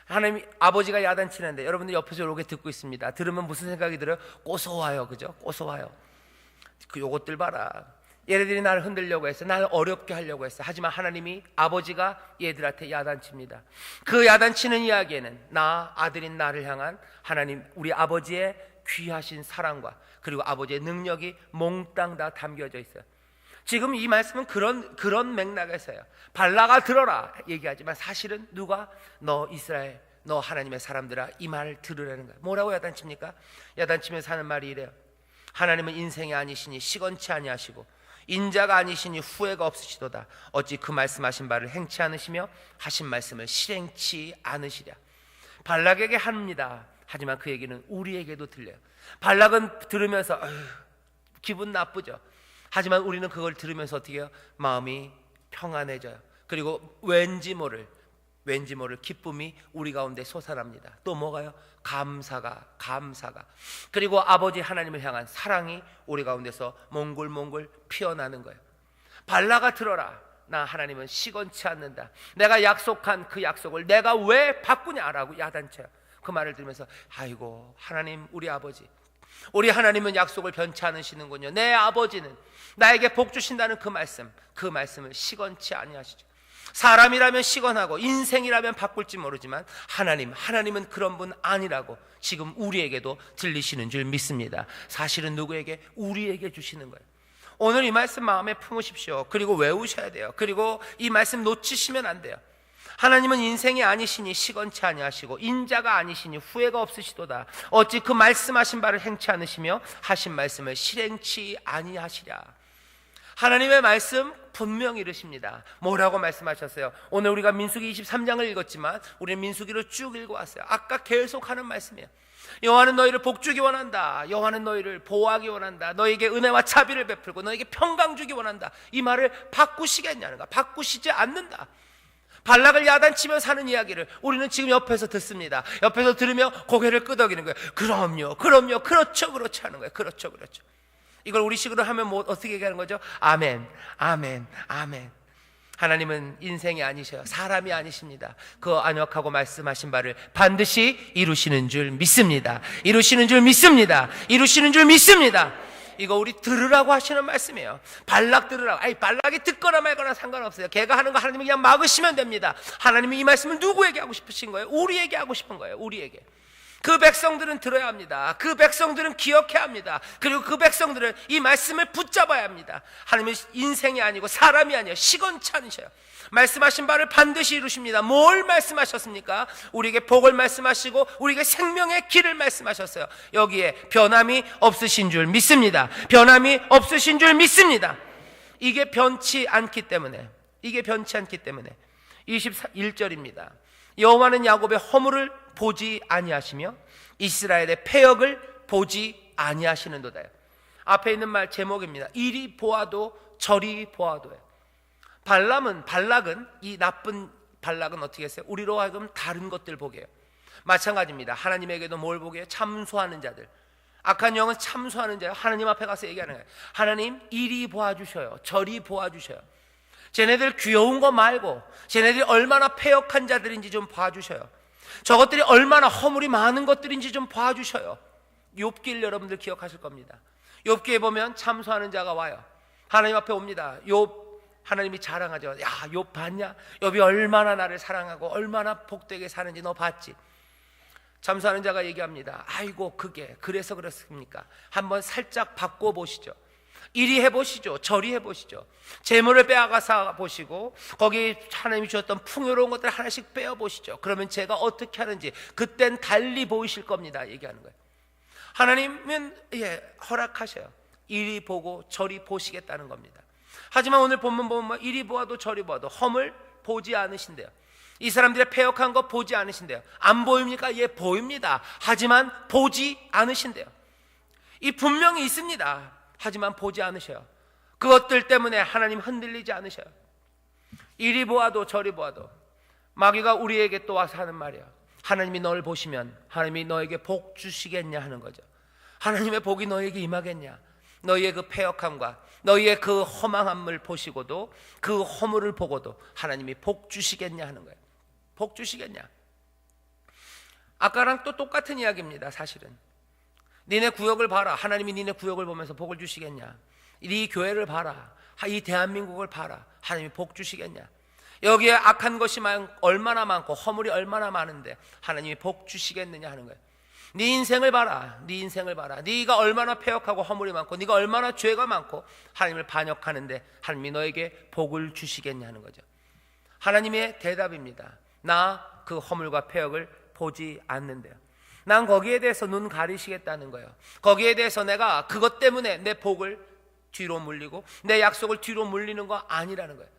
하나님 아버지가 야단치는데 여러분들 옆에서 이렇게 듣고 있습니다. 들으면 무슨 생각이 들어요? 고소와요. 그죠? 고소와요. 요것들 봐라. 얘네들이 나를 흔들려고 했어. 나를 어렵게 하려고 했어. 하지만 하나님이 아버지가 얘들한테 야단칩니다. 그 야단치는 이야기에는 나 아들인 나를 향한 하나님 우리 아버지의 귀하신 사랑과 그리고 아버지의 능력이 몽땅 다 담겨져 있어요. 지금 이 말씀은 그런 맥락에서요. 발라가 들어라 얘기하지만 사실은 누가 너 이스라엘 너 하나님의 사람들아 이 말을 들으라는 거예요. 뭐라고 야단칩니까? 야단치면서 하는 말이 이래요. 하나님은 인생이 아니시니 시건치 아니하시고 인자가 아니시니 후회가 없으시도다. 어찌 그 말씀하신 바를 행치 않으시며 하신 말씀을 실행치 않으시랴. 발락에게 합니다. 하지만 그 얘기는 우리에게도 들려요. 발락은 들으면서 기분 나쁘죠. 하지만 우리는 그걸 들으면서 어떻게 해요? 마음이 평안해져요. 그리고 왠지 모를 기쁨이 우리 가운데 솟아납니다. 또 뭐가요? 감사가 그리고 아버지 하나님을 향한 사랑이 우리 가운데서 몽글몽글 피어나는 거예요. 발라가 들어라. 나 하나님은 시건치 않는다. 내가 약속한 그 약속을 내가 왜 바꾸냐라고 야단쳐요. 그 말을 들으면서 아이고 하나님 우리 아버지 우리 하나님은 약속을 변치 않으시는군요. 내 아버지는 나에게 복 주신다는 그 말씀을 시건치 아니하시죠. 사람이라면 시건하고 인생이라면 바꿀지 모르지만 하나님은 그런 분 아니라고 지금 우리에게도 들리시는 줄 믿습니다. 사실은 누구에게? 우리에게 주시는 거예요. 오늘 이 말씀 마음에 품으십시오. 그리고 외우셔야 돼요. 그리고 이 말씀 놓치시면 안 돼요. 하나님은 인생이 아니시니 시건치 아니하시고 인자가 아니시니 후회가 없으시도다. 어찌 그 말씀하신 바를 행치 않으시며 하신 말씀을 실행치 아니하시랴. 하나님의 말씀 분명히 이르십니다. 뭐라고 말씀하셨어요? 오늘 우리가 민수기 23장을 읽었지만 우리는 민수기를 쭉 읽어왔어요. 아까 계속하는 말씀이에요. 여호와는 너희를 복주기 원한다. 여호와는 너희를 보호하기 원한다. 너에게 은혜와 자비를 베풀고 너에게 평강 주기 원한다. 이 말을 바꾸시겠냐는 거야. 바꾸시지 않는다. 발락을 야단치면서 하는 이야기를 우리는 지금 옆에서 듣습니다. 옆에서 들으며 고개를 끄덕이는 거예요. 그럼요 그렇죠 하는 거예요. 그렇죠 이걸 우리식으로 하면 뭐 어떻게 얘기하는 거죠? 아멘. 하나님은 인생이 아니셔요. 사람이 아니십니다. 그 안역하고 말씀하신 바를 반드시 이루시는 줄 믿습니다. 이거 우리 들으라고 하시는 말씀이에요. 발락 들으라고. 발락이 듣거나 말거나 상관없어요. 걔가 하는 거 하나님이 그냥 막으시면 됩니다. 하나님이 이 말씀을 누구에게 하고 싶으신 거예요? 우리에게 하고 싶은 거예요. 우리에게. 그 백성들은 들어야 합니다. 그 백성들은 기억해야 합니다. 그리고 그 백성들은 이 말씀을 붙잡아야 합니다. 하나님은 인생이 아니고 사람이 아니에요. 시건치 않으셔요. 말씀하신 바를 반드시 이루십니다. 뭘 말씀하셨습니까? 우리에게 복을 말씀하시고 우리에게 생명의 길을 말씀하셨어요. 여기에 변함이 없으신 줄 믿습니다. 이게 변치 않기 때문에 21절입니다. 여호와는 야곱의 허물을 보지 아니하시며 이스라엘의 패역을 보지 아니하시는도다. 앞에 있는 말 제목입니다. 이리 보아도 저리 보아도예요. 발락은 이 나쁜 발락은 어떻게 했어요? 우리로 하여금 다른 것들 보게 해요. 마찬가지입니다. 하나님에게도 뭘 보게 해요? 참소하는 자들. 악한 영은 참소하는 자예요. 하나님 앞에 가서 얘기하는 거예요. 하나님 이리 보아주셔요. 저리 보아주셔요. 쟤네들 귀여운 거 말고 쟤네들이 얼마나 패역한 자들인지 좀 봐주셔요. 저것들이 얼마나 허물이 많은 것들인지 좀 봐주셔요. 욥기를 여러분들 기억하실 겁니다. 욥기에 보면 참소하는 자가 와요. 하나님 앞에 옵니다. 욥, 하나님이 자랑하죠. 야, 욥 봤냐? 욥이 얼마나 나를 사랑하고 얼마나 복되게 사는지 너 봤지? 참소하는 자가 얘기합니다. 아이고, 그게 그래서 그렇습니까? 한번 살짝 바꿔보시죠. 이리 해보시죠. 저리 해보시죠. 재물을 빼앗아서 보시고 거기 하나님이 주셨던 풍요로운 것들 하나씩 빼어보시죠. 그러면 제가 어떻게 하는지 그땐 달리 보이실 겁니다. 얘기하는 거예요. 하나님은 허락하셔요. 이리 보고 저리 보시겠다는 겁니다. 하지만 오늘 본문 보면 이리 보아도 저리 보아도 허물 보지 않으신대요. 이 사람들의 패역한 거 보지 않으신대요. 안 보입니까? 예, 보입니다. 하지만 보지 않으신대요. 이 분명히 있습니다. 하지만 보지 않으셔요. 그것들 때문에 하나님 흔들리지 않으셔요. 이리 보아도 저리 보아도 마귀가 우리에게 또 와서 하는 말이에요. 하나님이 너를 보시면 하나님이 너에게 복 주시겠냐 하는 거죠. 하나님의 복이 너에게 임하겠냐? 너희의 그 패역함과 너희의 그 허망함을 보시고도 그 허물을 보고도 하나님이 복 주시겠냐 하는 거예요. 복 주시겠냐? 아까랑 또 똑같은 이야기입니다. 사실은 니네 구역을 봐라. 하나님이 니네 구역을 보면서 복을 주시겠냐? 이 교회를 봐라. 이 대한민국을 봐라. 하나님이 복 주시겠냐? 여기에 악한 것이 얼마나 많고 허물이 얼마나 많은데 하나님이 복 주시겠느냐 하는 거예요. 네 인생을 봐라. 네 인생을 봐라. 네가 얼마나 패역하고 허물이 많고 네가 얼마나 죄가 많고 하나님을 반역하는데 하나님이 너에게 복을 주시겠냐 하는 거죠. 하나님의 대답입니다. 나 그 허물과 패역을 보지 않는데요. 난 거기에 대해서 눈 가리시겠다는 거예요. 거기에 대해서 내가 그것 때문에 내 복을 뒤로 물리고 내 약속을 뒤로 물리는 거 아니라는 거예요.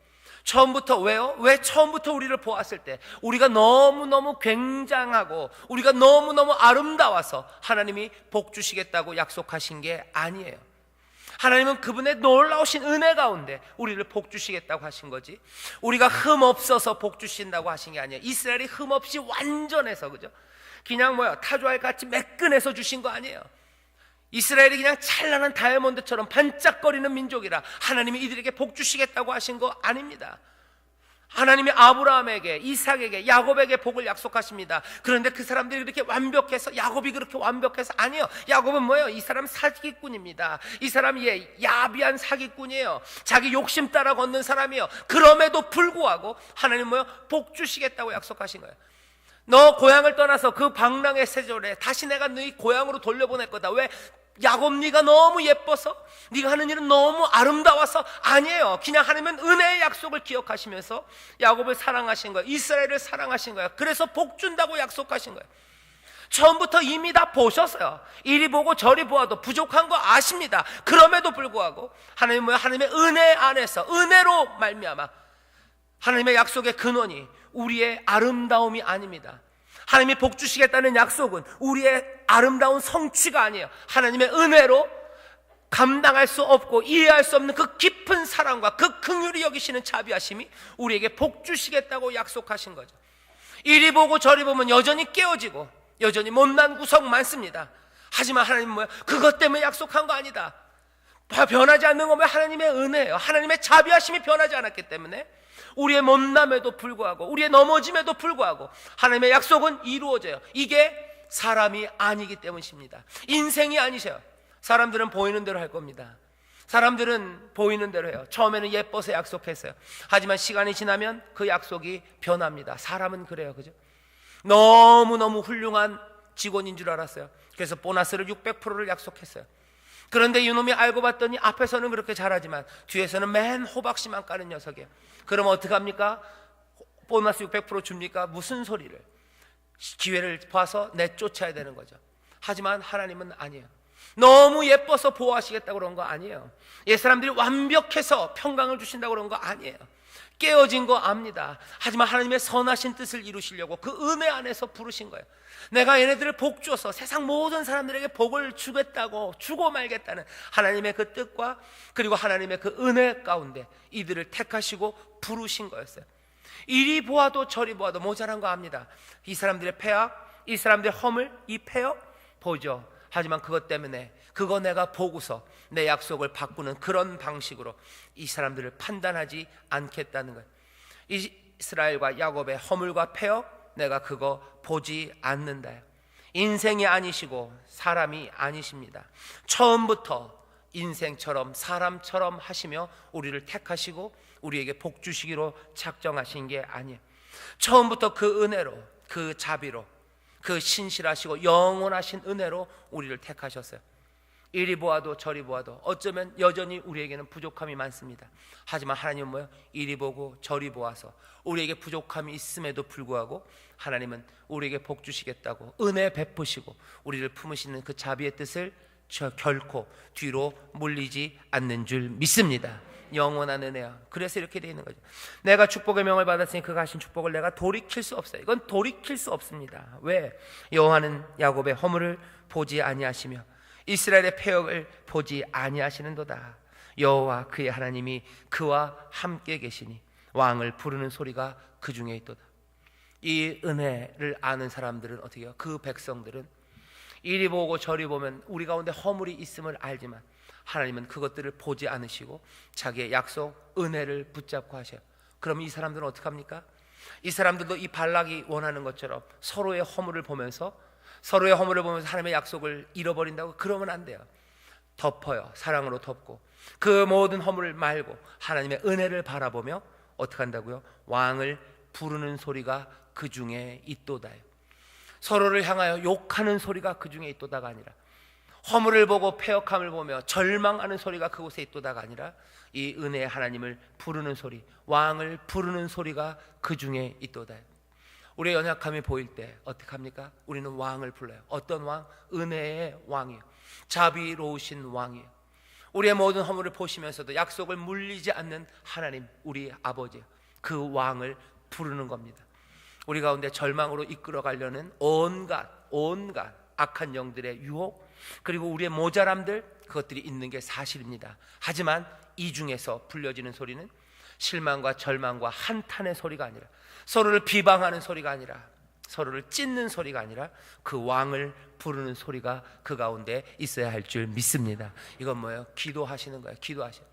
처음부터 왜요? 왜 처음부터 우리를 보았을 때 우리가 너무너무 굉장하고 우리가 너무너무 아름다워서 하나님이 복 주시겠다고 약속하신 게 아니에요. 하나님은 그분의 놀라우신 은혜 가운데 우리를 복 주시겠다고 하신 거지, 우리가 흠 없어서 복 주신다고 하신 게 아니에요. 이스라엘이 흠 없이 완전해서, 그죠? 그냥 타조알 같이 매끈해서 주신 거 아니에요. 이스라엘이 그냥 찬란한 다이아몬드처럼 반짝거리는 민족이라 하나님이 이들에게 복 주시겠다고 하신 거 아닙니다. 하나님이 아브라함에게, 이삭에게, 야곱에게 복을 약속하십니다. 그런데 그 사람들이 그렇게 완벽해서, 야곱이 그렇게 완벽해서, 아니요. 야곱은 뭐예요? 이 사람 사기꾼입니다. 이 사람이 야비한 사기꾼이에요. 자기 욕심 따라 걷는 사람이에요. 그럼에도 불구하고 하나님 뭐예요? 복 주시겠다고 약속하신 거예요. 너 고향을 떠나서 그 방랑의 세절에 다시 내가 너희 고향으로 돌려보낼 거다. 왜? 야곱, 네가 너무 예뻐서, 네가 하는 일은 너무 아름다워서? 아니에요. 그냥 하나님은 은혜의 약속을 기억하시면서 야곱을 사랑하신 거예요. 이스라엘을 사랑하신 거예요. 그래서 복 준다고 약속하신 거예요. 처음부터 이미 다 보셨어요. 이리 보고 저리 보아도 부족한 거 아십니다. 그럼에도 불구하고 하나님은 뭐예요? 하나님의 은혜 안에서, 은혜로 말미암아 하나님의 약속의 근원이 우리의 아름다움이 아닙니다. 하나님이 복 주시겠다는 약속은 우리의 아름다운 성취가 아니에요. 하나님의 은혜로 감당할 수 없고 이해할 수 없는 그 깊은 사랑과 그 긍휼히 여기시는 자비하심이 우리에게 복 주시겠다고 약속하신 거죠. 이리 보고 저리 보면 여전히 깨어지고 여전히 못난 구석 많습니다. 하지만 하나님은 뭐예요? 그것 때문에 약속한 거 아니다. 변하지 않는 건 왜? 하나님의 은혜예요. 하나님의 자비하심이 변하지 않았기 때문에 우리의 못남에도 불구하고 우리의 넘어짐에도 불구하고 하나님의 약속은 이루어져요. 이게 사람이 아니기 때문입니다. 인생이 아니셔요. 사람들은 보이는 대로 할 겁니다. 사람들은 보이는 대로 해요. 처음에는 예뻐서 약속했어요. 하지만 시간이 지나면 그 약속이 변합니다. 사람은 그래요, 그죠? 너무너무 훌륭한 직원인 줄 알았어요. 그래서 보너스를 600%를 약속했어요. 그런데 이놈이 알고 봤더니 앞에서는 그렇게 잘하지만 뒤에서는 맨 호박씨만 까는 녀석이에요. 그럼 어떡합니까? 보너스 600% 줍니까? 무슨 소리를. 기회를 봐서 내쫓아야 되는 거죠. 하지만 하나님은 아니에요. 너무 예뻐서 보호하시겠다고 그런 거 아니에요. 옛사람들이 완벽해서 평강을 주신다고 그런 거 아니에요. 깨어진 거 압니다. 하지만 하나님의 선하신 뜻을 이루시려고 그 은혜 안에서 부르신 거예요. 내가 얘네들을 복 줘서 세상 모든 사람들에게 복을 주겠다고, 주고 말겠다는 하나님의 그 뜻과 그리고 하나님의 그 은혜 가운데 이들을 택하시고 부르신 거였어요. 이리 보아도 저리 보아도 모자란 거 압니다. 이 사람들의 패악, 이 사람들의 허물, 이 패역 보죠. 하지만 그것 때문에 그거 내가 보고서 내 약속을 바꾸는 그런 방식으로 이 사람들을 판단하지 않겠다는 거예요. 이스라엘과 야곱의 허물과 패역, 내가 그거 보지 않는다. 인생이 아니시고 사람이 아니십니다. 처음부터 인생처럼 사람처럼 하시며 우리를 택하시고 우리에게 복 주시기로 작정하신 게 아니에요. 처음부터 그 은혜로, 그 자비로, 그 신실하시고 영원하신 은혜로 우리를 택하셨어요. 이리 보아도 저리 보아도 어쩌면 여전히 우리에게는 부족함이 많습니다. 하지만 하나님은 뭐예요? 이리 보고 저리 보아서 우리에게 부족함이 있음에도 불구하고 하나님은 우리에게 복 주시겠다고 은혜 베푸시고 우리를 품으시는 그 자비의 뜻을 결코 뒤로 물리지 않는 줄 믿습니다. 영원한 은혜야. 그래서 이렇게 되어 있는 거죠. 내가 축복의 명을 받았으니 그가 하신 축복을 내가 돌이킬 수 없어요. 이건 돌이킬 수 없습니다. 왜? 여호와는 야곱의 허물을 보지 아니하시며 이스라엘의 패역을 보지 아니하시는도다. 여호와 그의 하나님이 그와 함께 계시니 왕을 부르는 소리가 그 중에 있도다. 이 은혜를 아는 사람들은 어떻게 해요? 그 백성들은 이리 보고 저리 보면 우리 가운데 허물이 있음을 알지만 하나님은 그것들을 보지 않으시고 자기의 약속 은혜를 붙잡고 하셔요. 그럼 이 사람들은 어떻게 합니까? 이 사람들도 이 발락이 원하는 것처럼 서로의 허물을 보면서 하나님의 약속을 잃어버린다고? 그러면 안 돼요. 덮어요. 사랑으로 덮고 그 모든 허물을 말고 하나님의 은혜를 바라보며 어떻게 한다고요? 왕을 부르는 소리가 그 중에 있도다. 서로를 향하여 욕하는 소리가 그 중에 있도다가 아니라 허물을 보고 패역함을 보며 절망하는 소리가 그곳에 있도다가 아니라 이 은혜의 하나님을 부르는 소리, 왕을 부르는 소리가 그 중에 있도다. 우리의 연약함이 보일 때 어떻게 합니까? 우리는 왕을 불러요. 어떤 왕? 은혜의 왕이에요. 자비로우신 왕이에요. 우리의 모든 허물을 보시면서도 약속을 물리지 않는 하나님, 우리 아버지, 그 왕을 부르는 겁니다. 우리 가운데 절망으로 이끌어가려는 온갖 악한 영들의 유혹, 그리고 우리의 모자람들, 그것들이 있는 게 사실입니다. 하지만 이 중에서 불려지는 소리는 실망과 절망과 한탄의 소리가 아니라, 서로를 비방하는 소리가 아니라, 서로를 찢는 소리가 아니라 그 왕을 부르는 소리가 그 가운데 있어야 할 줄 믿습니다. 이건 뭐예요? 기도하시는 거예요. 기도하시는.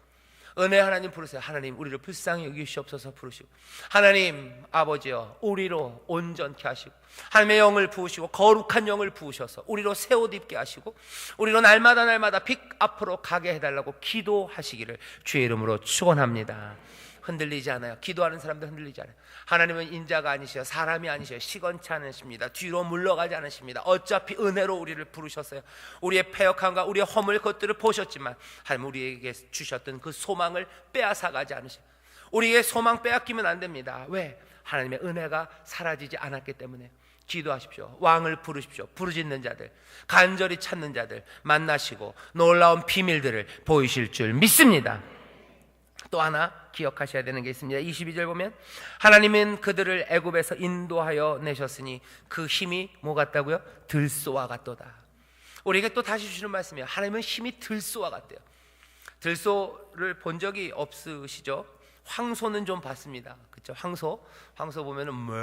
은혜 하나님 부르세요. 하나님 우리를 불쌍히 여기시옵소서 부르시고, 하나님 아버지여 우리로 온전케 하시고, 하나님의 영을 부으시고 거룩한 영을 부으셔서 우리로 새 옷 입게 하시고 우리로 날마다 빛 앞으로 가게 해달라고 기도하시기를 주의 이름으로 축원합니다. 흔들리지 않아요. 기도하는 사람들 흔들리지 않아요. 하나님은 인자가 아니셔요. 사람이 아니셔요. 시건치 않으십니다. 뒤로 물러가지 않으십니다. 어차피 은혜로 우리를 부르셨어요. 우리의 패역함과 우리의 허물, 것들을 보셨지만 하나님 우리에게 주셨던 그 소망을 빼앗아가지 않으셔요. 우리의 소망 빼앗기면 안 됩니다. 왜? 하나님의 은혜가 사라지지 않았기 때문에. 기도하십시오. 왕을 부르십시오. 부르짖는 자들, 간절히 찾는 자들 만나시고 놀라운 비밀들을 보이실 줄 믿습니다. 또 하나 기억하셔야 되는 게 있습니다. 22절 보면 하나님은 그들을 애굽에서 인도하여 내셨으니 그 힘이 뭐 같다고요? 들소와 같도다. 우리에게 또 다시 주시는 말씀이에요. 하나님은 힘이 들소와 같대요. 들소를 본 적이 없으시죠? 황소는 좀 봤습니다. 그렇죠? 황소 보면은 뭐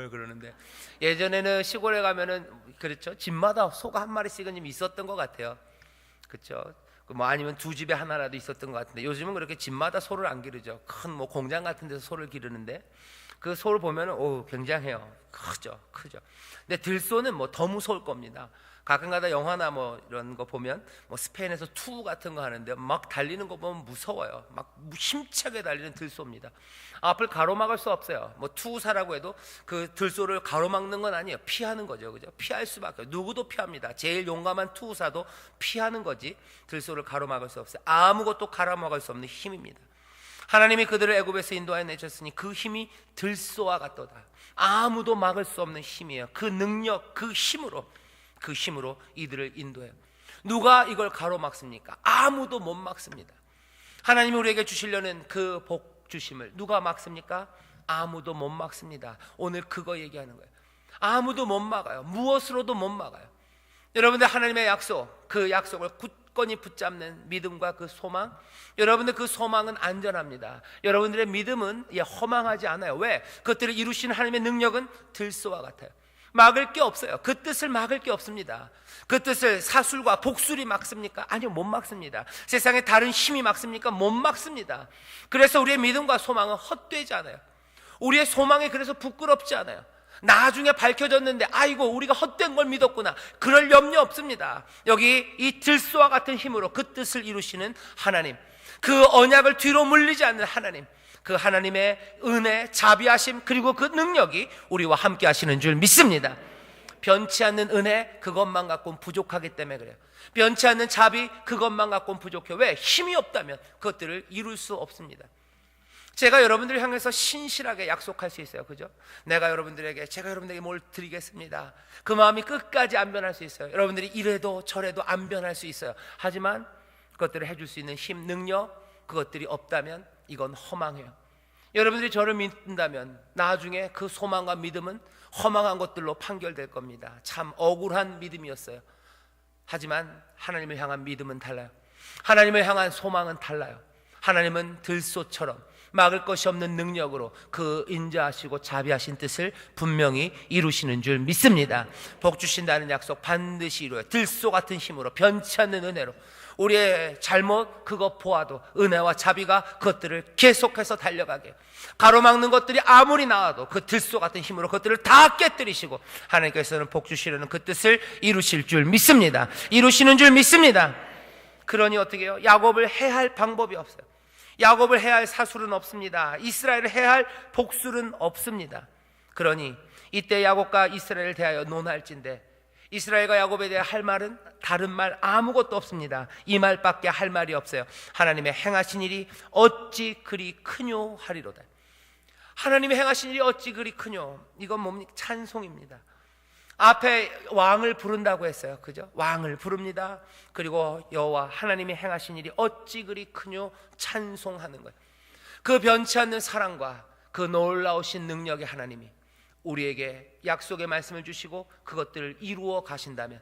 그러는데, 예전에는 시골에 가면은 그렇죠? 집마다 소가 한 마리씩은 좀 있었던 것 같아요. 그렇죠? 뭐 아니면 두 집에 하나라도 있었던 것 같은데, 요즘은 그렇게 집마다 소를 안 기르죠. 큰 뭐 공장 같은 데서 소를 기르는데, 그 소를 보면은 오 굉장해요. 크죠. 근데 들소는 뭐 더 무서울 겁니다. 가끔가다 영화나 뭐 이런 거 보면 뭐 스페인에서 투 같은 거 하는데 막 달리는 거 보면 무서워요. 막 힘차게 달리는 들소입니다. 앞을 가로막을 수 없어요. 뭐 투사라고 해도 그 들소를 가로막는 건 아니에요. 피하는 거죠, 그죠? 피할 수밖에 없어요. 누구도 피합니다. 제일 용감한 투사도 피하는 거지 들소를 가로막을 수 없어요. 아무것도 가로막을 수 없는 힘입니다. 하나님이 그들을 애굽에서 인도하여 내셨으니 그 힘이 들소와 같도다. 아무도 막을 수 없는 힘이에요. 그 능력, 그 힘으로 이들을 인도해요. 누가 이걸 가로막습니까? 아무도 못 막습니다. 하나님이 우리에게 주시려는 그 복 주심을 누가 막습니까? 아무도 못 막습니다. 오늘 그거 얘기하는 거예요. 아무도 못 막아요. 무엇으로도 못 막아요. 여러분들 하나님의 약속, 그 약속을 굳건히 붙잡는 믿음과 그 소망, 여러분들 그 소망은 안전합니다. 여러분들의 믿음은 허망하지 않아요. 왜? 그것들을 이루신 하나님의 능력은 들소와 같아요. 막을 게 없어요. 그 뜻을 막을 게 없습니다. 그 뜻을 사술과 복술이 막습니까? 아니요, 못 막습니다. 세상에 다른 힘이 막습니까? 못 막습니다. 그래서 우리의 믿음과 소망은 헛되지 않아요. 우리의 소망이 그래서 부끄럽지 않아요. 나중에 밝혀졌는데 아이고 우리가 헛된 걸 믿었구나, 그럴 염려 없습니다. 여기 이 들소와 같은 힘으로 그 뜻을 이루시는 하나님, 그 언약을 뒤로 물리지 않는 하나님, 그 하나님의 은혜, 자비하심, 그리고 그 능력이 우리와 함께 하시는 줄 믿습니다. 변치 않는 은혜, 그것만 갖고는 부족하기 때문에 그래요. 변치 않는 자비, 그것만 갖고는 부족해요. 왜? 힘이 없다면 그것들을 이룰 수 없습니다. 제가 여러분들을 향해서 신실하게 약속할 수 있어요. 그죠? 제가 여러분들에게 뭘 드리겠습니다. 그 마음이 끝까지 안 변할 수 있어요. 여러분들이 이래도 저래도 안 변할 수 있어요. 하지만 그것들을 해줄 수 있는 힘, 능력, 그것들이 없다면 이건 허망해요. 여러분들이 저를 믿는다면 나중에 그 소망과 믿음은 허망한 것들로 판결될 겁니다. 참 억울한 믿음이었어요. 하지만 하나님을 향한 믿음은 달라요. 하나님을 향한 소망은 달라요. 하나님은 들소처럼 막을 것이 없는 능력으로 그 인자하시고 자비하신 뜻을 분명히 이루시는 줄 믿습니다. 복 주신다는 약속 반드시 이루어요. 들소 같은 힘으로, 변치 않는 은혜로. 우리의 잘못 그것 보아도 은혜와 자비가 그것들을 계속해서 달려가게, 가로막는 것들이 아무리 나와도 그 들소 같은 힘으로 그것들을 다 깨뜨리시고 하나님께서는 복 주시려는 그 뜻을 이루실 줄 믿습니다. 이루시는 줄 믿습니다. 그러니 어떻게 해요? 야곱을 해할 방법이 없어요. 야곱을 해할 사술은 없습니다. 이스라엘을 해할 복술은 없습니다. 그러니 이때 야곱과 이스라엘을 대하여 논할진대 이스라엘과 야곱에 대해 할 말은 다른 말 아무것도 없습니다. 이 말밖에 할 말이 없어요. 하나님의 행하신 일이 어찌 그리 크뇨 하리로다. 하나님의 행하신 일이 어찌 그리 크뇨, 이건 뭡니까? 찬송입니다. 앞에 왕을 부른다고 했어요. 그죠? 왕을 부릅니다. 그리고 여호와 하나님이 행하신 일이 어찌 그리 크뇨 찬송하는 거예요. 그 변치 않는 사랑과 그 놀라우신 능력의 하나님이 우리에게 약속의 말씀을 주시고 그것들을 이루어 가신다면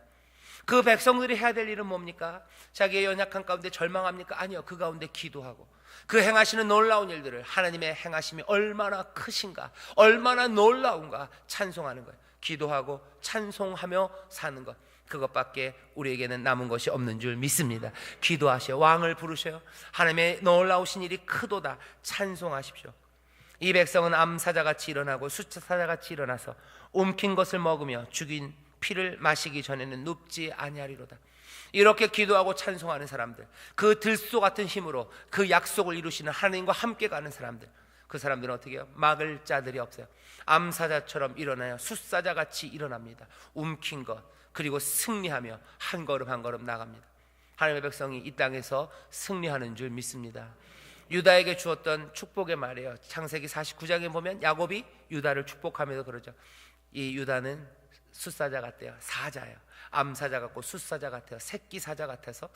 그 백성들이 해야 될 일은 뭡니까? 자기의 연약한 가운데 절망합니까? 아니요. 그 가운데 기도하고 그 행하시는 놀라운 일들을, 하나님의 행하심이 얼마나 크신가, 얼마나 놀라운가 찬송하는 거예요. 기도하고 찬송하며 사는 것, 그것밖에 우리에게는 남은 것이 없는 줄 믿습니다. 기도하시오. 왕을 부르셔요. 하나님의 놀라우신 일이 크도다 찬송하십시오. 이 백성은 암사자같이 일어나고 숫사자같이 일어나서 움킨 것을 먹으며 죽인 피를 마시기 전에는 눕지 아니하리로다. 이렇게 기도하고 찬송하는 사람들, 그 들소 같은 힘으로 그 약속을 이루시는 하나님과 함께 가는 사람들, 그 사람들은 어떻게 해요? 막을 자들이 없어요. 암사자처럼 일어나요. 숫사자같이 일어납니다. 움킨 것, 그리고 승리하며 한 걸음 한 걸음 나갑니다. 하나님의 백성이 이 땅에서 승리하는 줄 믿습니다. 유다에게 주었던 축복의 말이에요. 창세기 49장에 보면 야곱이 유다를 축복하면서 그러죠. 이 유다는 숫사자 같대요. 사자예요. 암사자 같고 숫사자 같아요. 새끼 사자 같아서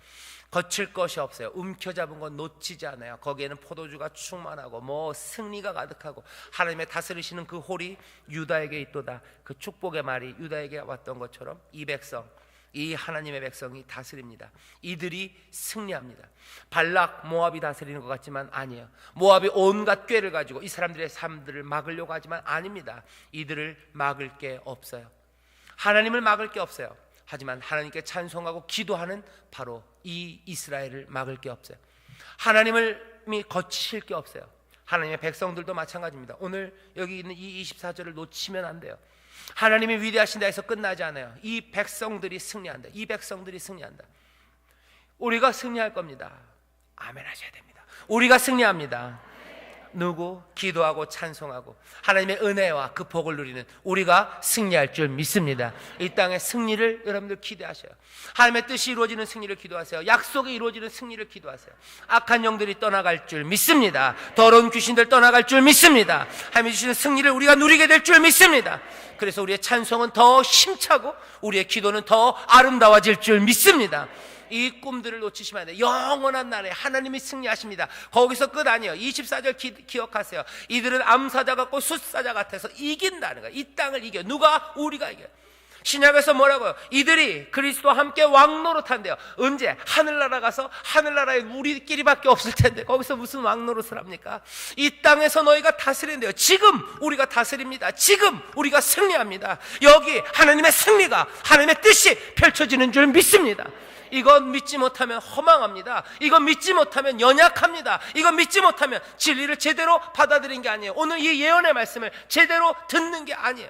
거칠 것이 없어요. 움켜잡은 건 놓치지 않아요. 거기에는 포도주가 충만하고 승리가 가득하고 하나님의 다스리시는 그 홀이 유다에게 있도다. 그 축복의 말이 유다에게 왔던 것처럼 이 백성, 이 하나님의 백성이 다스립니다. 이들이 승리합니다. 발락 모압이 다스리는 것 같지만 아니에요. 모압이 온갖 꾀를 가지고 이 사람들의 삶들을 막으려고 하지만 아닙니다. 이들을 막을 게 없어요. 하나님을 막을 게 없어요. 하지만 하나님께 찬송하고 기도하는 바로 이 이스라엘을 막을 게 없어요. 하나님을 거치실 게 없어요. 하나님의 백성들도 마찬가지입니다. 오늘 여기 있는 이 24절을 놓치면 안 돼요. 하나님이 위대하신다 해서 끝나지 않아요. 이 백성들이 승리한다. 이 백성들이 승리한다. 우리가 승리할 겁니다. 아멘 하셔야 됩니다. 우리가 승리합니다. 누구? 기도하고 찬송하고 하나님의 은혜와 그 복을 누리는 우리가 승리할 줄 믿습니다. 이 땅의 승리를 여러분들 기대하셔요. 하나님의 뜻이 이루어지는 승리를 기도하세요. 약속이 이루어지는 승리를 기도하세요. 악한 영들이 떠나갈 줄 믿습니다. 더러운 귀신들 떠나갈 줄 믿습니다. 하나님이 주시는 승리를 우리가 누리게 될 줄 믿습니다. 그래서 우리의 찬송은 더 힘차고 우리의 기도는 더 아름다워질 줄 믿습니다. 이 꿈들을 놓치시면 안 돼요. 영원한 날에 하나님이 승리하십니다. 거기서 끝 아니에요. 24절 기억하세요. 이들은 암사자 같고 숫사자 같아서 이긴다는 거예요. 이 땅을 이겨. 누가? 우리가 이겨요. 신약에서 뭐라고요? 이들이 그리스도와 함께 왕노릇한대요. 언제? 하늘나라 가서 하늘나라에 우리끼리밖에 없을 텐데 거기서 무슨 왕노릇을 합니까? 이 땅에서 너희가 다스린대요. 지금 우리가 다스립니다. 지금 우리가 승리합니다. 여기 하나님의 승리가, 하나님의 뜻이 펼쳐지는 줄 믿습니다. 이건 믿지 못하면 허망합니다. 이건 믿지 못하면 연약합니다. 이건 믿지 못하면 진리를 제대로 받아들인 게 아니에요. 오늘 이 예언의 말씀을 제대로 듣는 게 아니에요.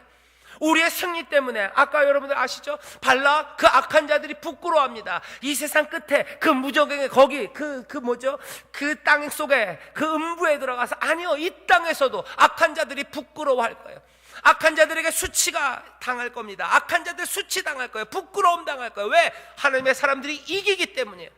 우리의 승리 때문에 아까 여러분들 아시죠? 발락 그 악한 자들이 부끄러워합니다. 이 세상 끝에 그 무적의 거기 그 뭐죠? 그 땅 속에 그 음부에 들어가서 아니요 이 땅에서도 악한 자들이 부끄러워할 거예요. 악한 자들에게 수치가 당할 겁니다. 악한 자들 수치 당할 거예요. 부끄러움 당할 거예요. 왜? 하나님의 사람들이 이기기 때문이에요.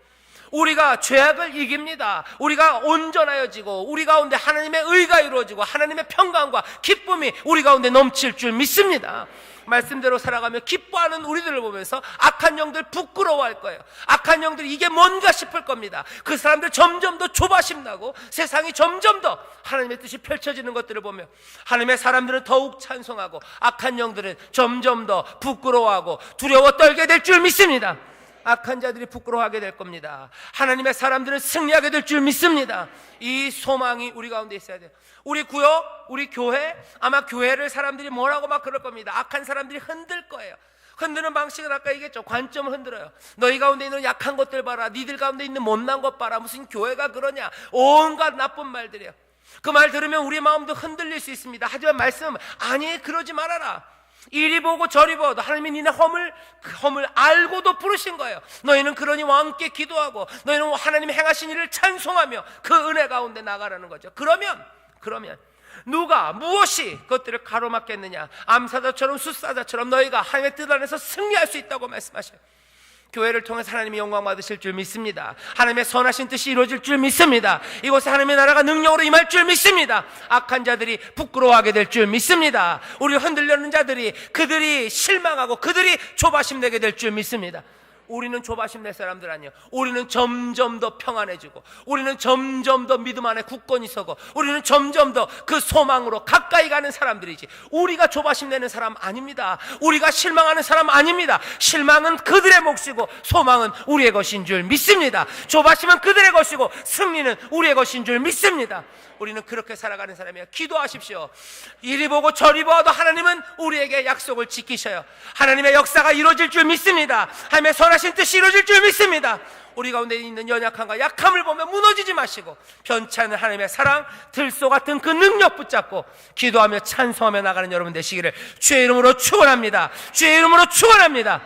우리가 죄악을 이깁니다. 우리가 온전하여지고 우리 가운데 하나님의 의가 이루어지고 하나님의 평강과 기쁨이 우리 가운데 넘칠 줄 믿습니다. 말씀대로 살아가며 기뻐하는 우리들을 보면서 악한 영들 부끄러워할 거예요. 악한 영들이 이게 뭔가 싶을 겁니다. 그 사람들 점점 더 조바심 나고 세상이 점점 더 하나님의 뜻이 펼쳐지는 것들을 보며 하나님의 사람들은 더욱 찬송하고 악한 영들은 점점 더 부끄러워하고 두려워 떨게 될 줄 믿습니다. 악한 자들이 부끄러워하게 될 겁니다. 하나님의 사람들은 승리하게 될 줄 믿습니다. 이 소망이 우리 가운데 있어야 돼요. 우리 구역, 우리 교회, 아마 교회를 사람들이 뭐라고 막 그럴 겁니다. 악한 사람들이 흔들 거예요. 흔드는 방식은 아까 얘기했죠. 관점을 흔들어요. 너희 가운데 있는 약한 것들 봐라. 니들 가운데 있는 못난 것 봐라. 무슨 교회가 그러냐. 온갖 나쁜 말들이에요. 그 말 들으면 우리 마음도 흔들릴 수 있습니다. 하지만 말씀은 아니 그러지 말아라. 이리 보고 저리 보도 하나님이 니네 허물 알고도 부르신 거예요. 너희는 그러니 함께 기도하고 너희는 하나님이 행하신 일을 찬송하며 그 은혜 가운데 나가라는 거죠. 그러면 누가 무엇이 그것들을 가로막겠느냐. 암사자처럼 숫사자처럼 너희가 하나님의 뜻 안에서 승리할 수 있다고 말씀하셔요. 교회를 통해서 하나님이 영광 받으실 줄 믿습니다. 하나님의 선하신 뜻이 이루어질 줄 믿습니다. 이곳에 하나님의 나라가 능력으로 임할 줄 믿습니다. 악한 자들이 부끄러워하게 될 줄 믿습니다. 우리 흔들려는 자들이 그들이 실망하고 그들이 조바심 내게 될 줄 믿습니다. 우리는 조바심 낼 사람들 아니에요. 우리는 점점 더 평안해지고 우리는 점점 더 믿음 안에 굳건히 서고 우리는 점점 더 그 소망으로 가까이 가는 사람들이지 우리가 조바심 내는 사람 아닙니다. 우리가 실망하는 사람 아닙니다. 실망은 그들의 몫이고 소망은 우리의 것인 줄 믿습니다. 조바심은 그들의 것이고 승리는 우리의 것인 줄 믿습니다. 우리는 그렇게 살아가는 사람이에요. 기도하십시오. 이리 보고 저리 보아도 하나님은 우리에게 약속을 지키셔요. 하나님의 역사가 이루어질 줄 믿습니다. 하나님의 선하신 뜻이 이루어질 줄 믿습니다. 우리 가운데 있는 연약함과 약함을 보며 무너지지 마시고 변치 않는 하나님의 사랑, 들소 같은 그 능력 붙잡고 기도하며 찬송하며 나가는 여러분 되시기를 주의 이름으로 축원합니다. 주의 이름으로 축원합니다.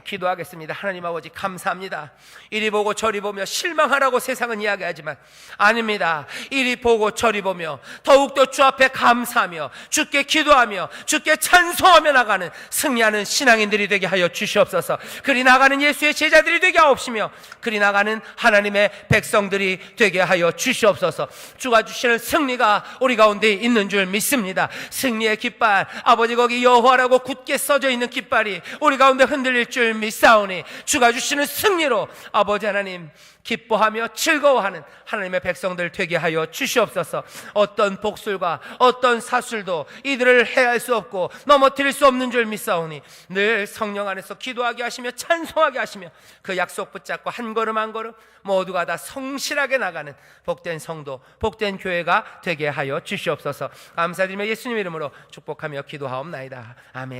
기도하겠습니다. 하나님 아버지 감사합니다. 이리 보고 저리 보며 실망하라고 세상은 이야기하지만 아닙니다. 이리 보고 저리 보며 더욱더 주 앞에 감사하며 주께 기도하며 주께 찬송하며 나가는 승리하는 신앙인들이 되게 하여 주시옵소서. 그리 나가는 예수의 제자들이 되게 하옵시며 그리 나가는 하나님의 백성들이 되게 하여 주시옵소서. 주가 주시는 승리가 우리 가운데 있는 줄 믿습니다. 승리의 깃발 아버지 거기 여호와라고 굳게 써져 있는 깃발이 우리 가운데 흔들릴 줄 믿사오니 주가 주시는 승리로 아버지 하나님 기뻐하며 즐거워하는 하나님의 백성들 되게 하여 주시옵소서. 어떤 복술과 어떤 사술도 이들을 해할 수 없고 넘어뜨릴 수 없는 줄 믿사오니 늘 성령 안에서 기도하게 하시며 찬송하게 하시며 그 약속 붙잡고 한 걸음 한 걸음 모두가 다 성실하게 나가는 복된 성도 복된 교회가 되게 하여 주시옵소서. 감사드리며 예수님 이름으로 축복하며 기도하옵나이다. 아멘.